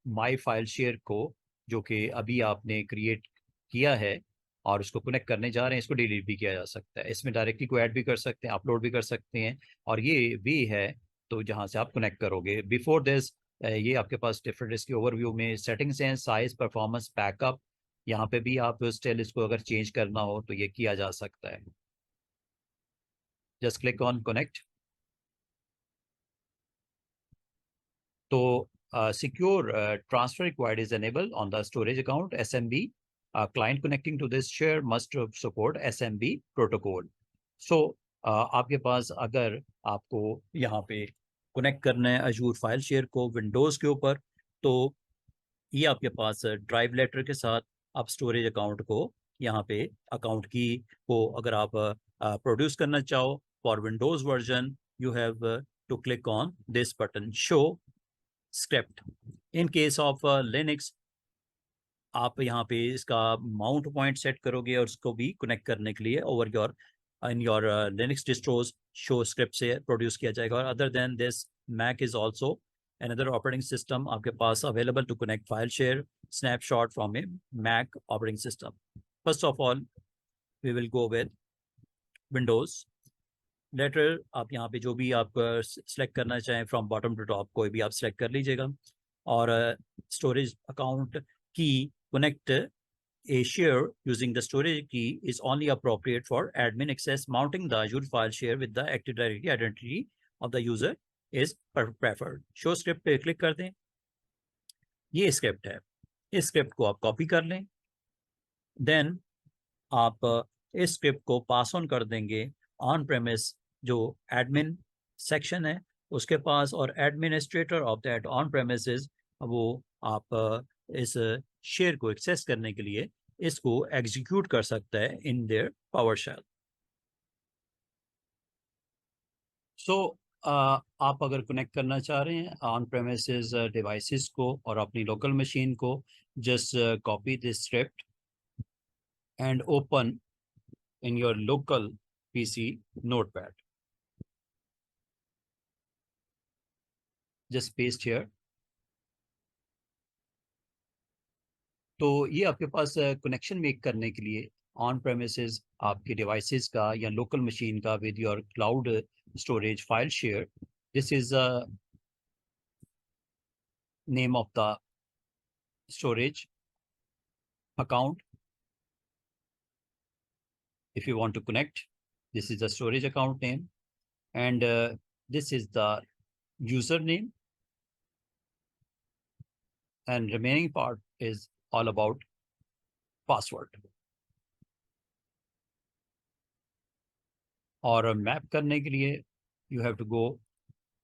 माई फाइल शेयर को, जो कि अभी आपने क्रिएट किया है और उसको कनेक्ट करने जा रहे हैं, इसको डिलीट भी किया जा सकता है। इसमें डायरेक्टली को ऐड भी कर सकते हैं, अपलोड भी कर सकते हैं, और ये भी है तो जहाँ से आप कनेक्ट करोगे। बिफोर दिस ये आपके पास डिफरेंट इसके ओवरव्यू में सेटिंग्स हैं, साइज, परफॉर्मेंस, बैकअप। यहाँ पे भी आप स्टिल इसको अगर चेंज करना हो तो ये किया जा सकता है। Just click on connect. तो secure transfer required is enabled on the storage account SMB. Client connecting to this share must support SMB protocol. So आपके पास अगर आपको यहाँ पे कनेक्ट करना है अजूर फाइल शेयर को विंडोज़ के ऊपर, तो ये आपके पास ड्राइव लेटर के साथ आप स्टोरेज अकाउंट को यहाँ पे अकाउंट की को अगर आप प्रोड्यूस करना चाहो for Windows version, you have to click on this button show script. In case of Linux, आप यहाँ पे इसका माउंट पॉइंट सेट करोगे और उसको भी कनेक्ट करने के लिए over your in your Linux distros shell script से प्रोड्यूस किया जाएगा। और other than this Mac is also another operating system आपके पास available to connect file share snapshot from a Mac operating system. First of all, we will go with Windows. Letter आप यहाँ पे जो भी आप सेलेक्ट करना चाहें फ्रॉम बॉटम टू टॉप, कोई भी आप सेलेक्ट कर लीजिएगा। और स्टोरेज अकाउंट की connect a share using the storage key is only appropriate for admin access. Mounting the Azure file share with the Active Directory identity of the user is preferred. Show script पे click कर दें। ये script है, इस script को आप copy कर लें। देन आप इस स्क्रिप्ट को पास ऑन कर देंगे ऑन प्रेमिस जो एडमिन सेक्शन है उसके पास, और administrator of that on premises वो आप इस शेयर को एक्सेस करने के लिए इसको एग्जीक्यूट कर सकता है इन देयर पावरशेल। सो आप अगर कनेक्ट करना चाह रहे हैं ऑन प्रेमिसेस डिवाइसेस को और अपनी लोकल मशीन को, just copy this script and open in your local PC notepad, just paste here. तो ये आपके पास कनेक्शन मेक करने के लिए ऑन प्रेमिसेस आपके डिवाइसेस का या लोकल मशीन का with your cloud storage file share. This is name of the storage account. If you want to connect, this is the storage account name, and this is the username, and remaining part is all about password. और map करने के लिए you have to go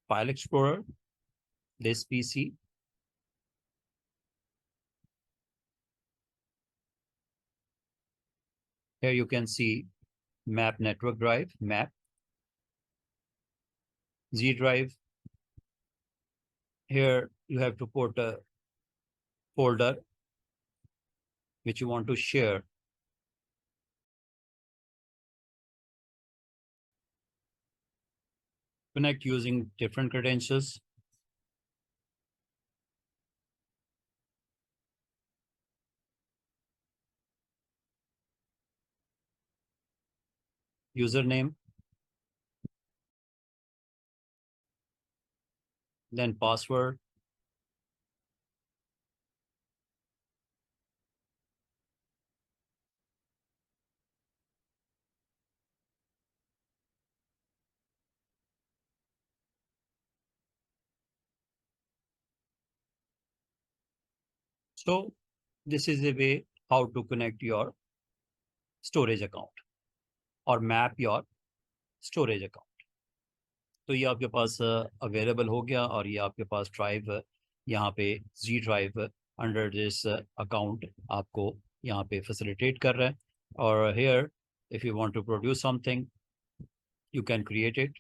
file explorer, this PC, here you can see map network drive, map, Z drive. Here you have to put a folder which you want to share. Connect using different credentials. Username, then password, so this is a way how to connect your storage account or map your storage account. तो ये आपके पास available हो गया और ये आपके पास drive यहाँ पे G drive under this account आपको यहाँ पे फैसिलिटेट कर रहा है। और here if you want to produce something you can create it.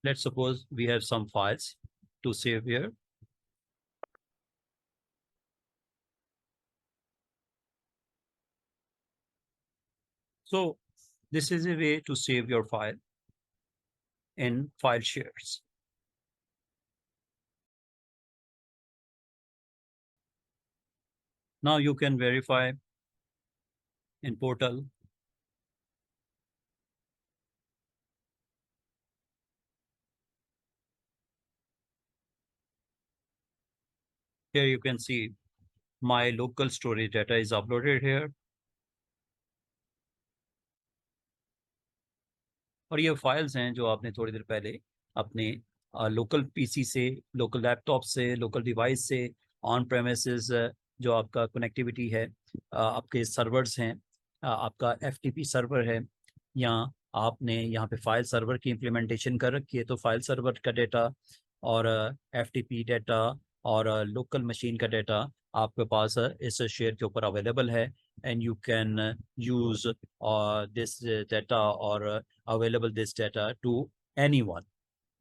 Let's suppose we have some files to save here. So this is a way to save your file in file shares. Now you can verify in portal. Here you can see my local storage data is uploaded here. और ये files हैं जो आपने थोड़ी देर पहले अपने local PC से, local laptop से, लोकल डिवाइस से ऑन प्रेमिसेस जो आपका कनेक्टिविटी है, आपके सर्वर्स हैं, आपका एफटीपी सर्वर है, या आपने यहाँ पे फाइल सर्वर की इम्प्लीमेंटेशन कर रखी है, तो फाइल सर्वर का डेटा और एफटीपी डेटा और लोकल मशीन का डेटा आपके पास इस शेयर के ऊपर अवेलेबल है, and you can use this data और available this data to anyone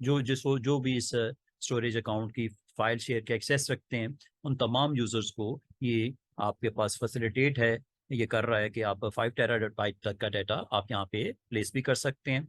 जो भी इस स्टोरेज अकाउंट की फाइल शेयर के एक्सेस रखते हैं, उन तमाम यूजर्स को ये आपके पास फैसिलिटेट है, ये कर रहा है कि आप 5 टेराबाइट तक का डेटा आप यहाँ पे प्लेस भी कर सकते हैं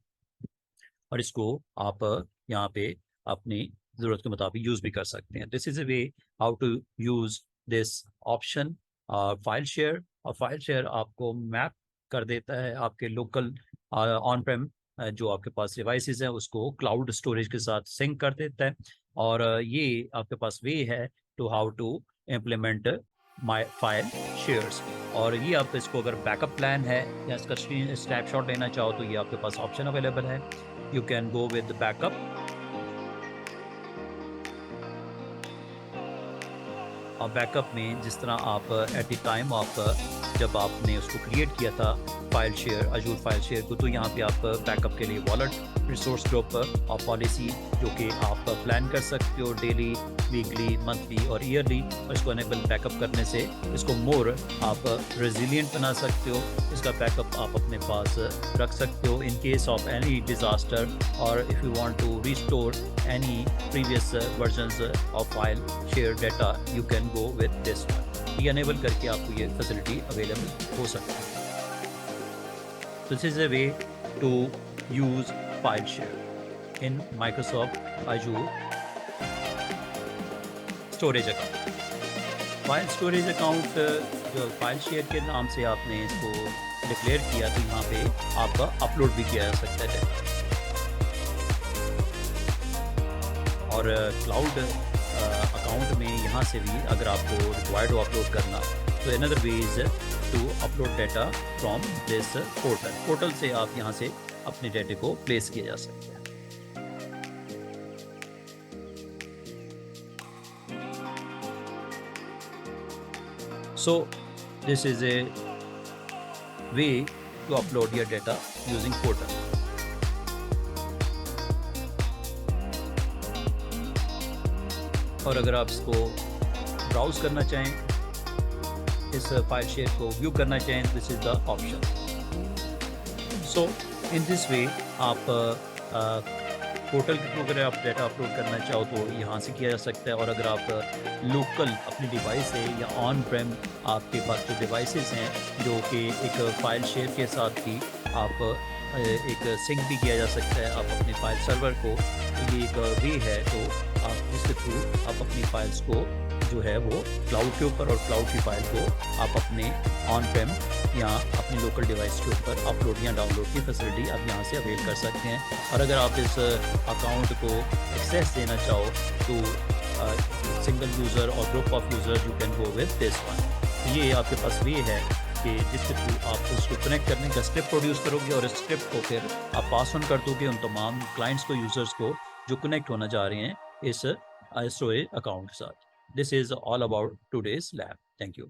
और इसको आप यहाँ पे अपनी ज़रूरत के मुताबिक यूज़ भी कर सकते हैं। This is a way how to use this option file share. और फाइल शेयर आपको मैप कर देता है आपके लोकल ऑन प्रेम जो आपके पास डिवाइसेस हैं उसको क्लाउड स्टोरेज के साथ सिंक कर देता है। और ये आपके पास वे है to how to implement my file shares. और ये आप इसको अगर बैकअप प्लान है या इसका स्नैपशॉट लेना चाहो तो ये आपके पास ऑप्शन अवेलेबल है। You can go with the backup. Backup में जिस तरह आप एट द टाइम आप जब आपने उसको क्रिएट किया था file share, Azzur file share को, तो यहाँ पे आप बैकअप के लिए वॉलेट रिसोर्स ग्रुप और पॉलिसी जो कि आप प्लान कर सकते हो डेली, वीकली, मंथली और ईयरली, और इसको अनेबल बैकअप करने से इसको मोर आप रेजिलिएंट बना सकते हो। इसका बैकअप आप अपने पास रख सकते हो in case of any disaster, और if you want to restore any previous versions of file share data you can go with this one. ये अनेबल करके आपको ये फैसिलिटी अवेलेबल हो सकती है। This is a way to use file share in Microsoft Azure storage account. File storage account जो file share के नाम से आपने इसको डिक्लेयर किया, तो यहाँ पे आपका अपलोड भी किया जा सकता है। और क्लाउड अकाउंट में यहाँ से भी अगर आपको रिक्वायर्ड हो अपलोड करना, तो another way is to upload data from this portal से आप यहाँ से अपने डाटा को प्लेस किया जा सकता है। So this is a way to upload your data using portal. और अगर आप इसको ब्राउज करना चाहें, इस फाइल शेयर को व्यू करना चाहें, this is the option. So in this way आप पोर्टल के थ्रू अगर आप डाटा अपलोड करना चाहो तो यहाँ से किया जा सकता है। और अगर आप लोकल अपनी डिवाइस है या ऑन प्रेम आपके पास जो डिवाइसेस हैं जो कि एक फ़ाइल शेयर के साथ ही आप एक सिंक भी किया जा सकता है आप अपने फाइल सर्वर को, ये एक वे है। तो आप इसके थ्रू आप अपनी फाइल्स को जो है वो क्लाउड के ऊपर और क्लाउड की फाइल को आप अपने ऑन प्रेम या अपनी लोकल डिवाइस के ऊपर अपलोड या डाउनलोड की फैसिलिटी आप यहाँ से अवेल कर सकते हैं। और अगर आप इस अकाउंट को एक्सेस देना चाहो तो सिंगल यूज़र और group of user you can go with this one. ये आपके पास वे है कि जिसके थ्रू आप उसको कनेक्ट करने का स्क्रिप्ट प्रोड्यूस करोगे और इस स्क्रिप्ट को फिर आप पास ऑन कर दोगे उन तमाम क्लाइंट्स को, यूज़र्स को जो कनेक्ट होना चाह रहे हैं इस स्टोरेज अकाउंट के साथ। This is all about today's lab. Thank you.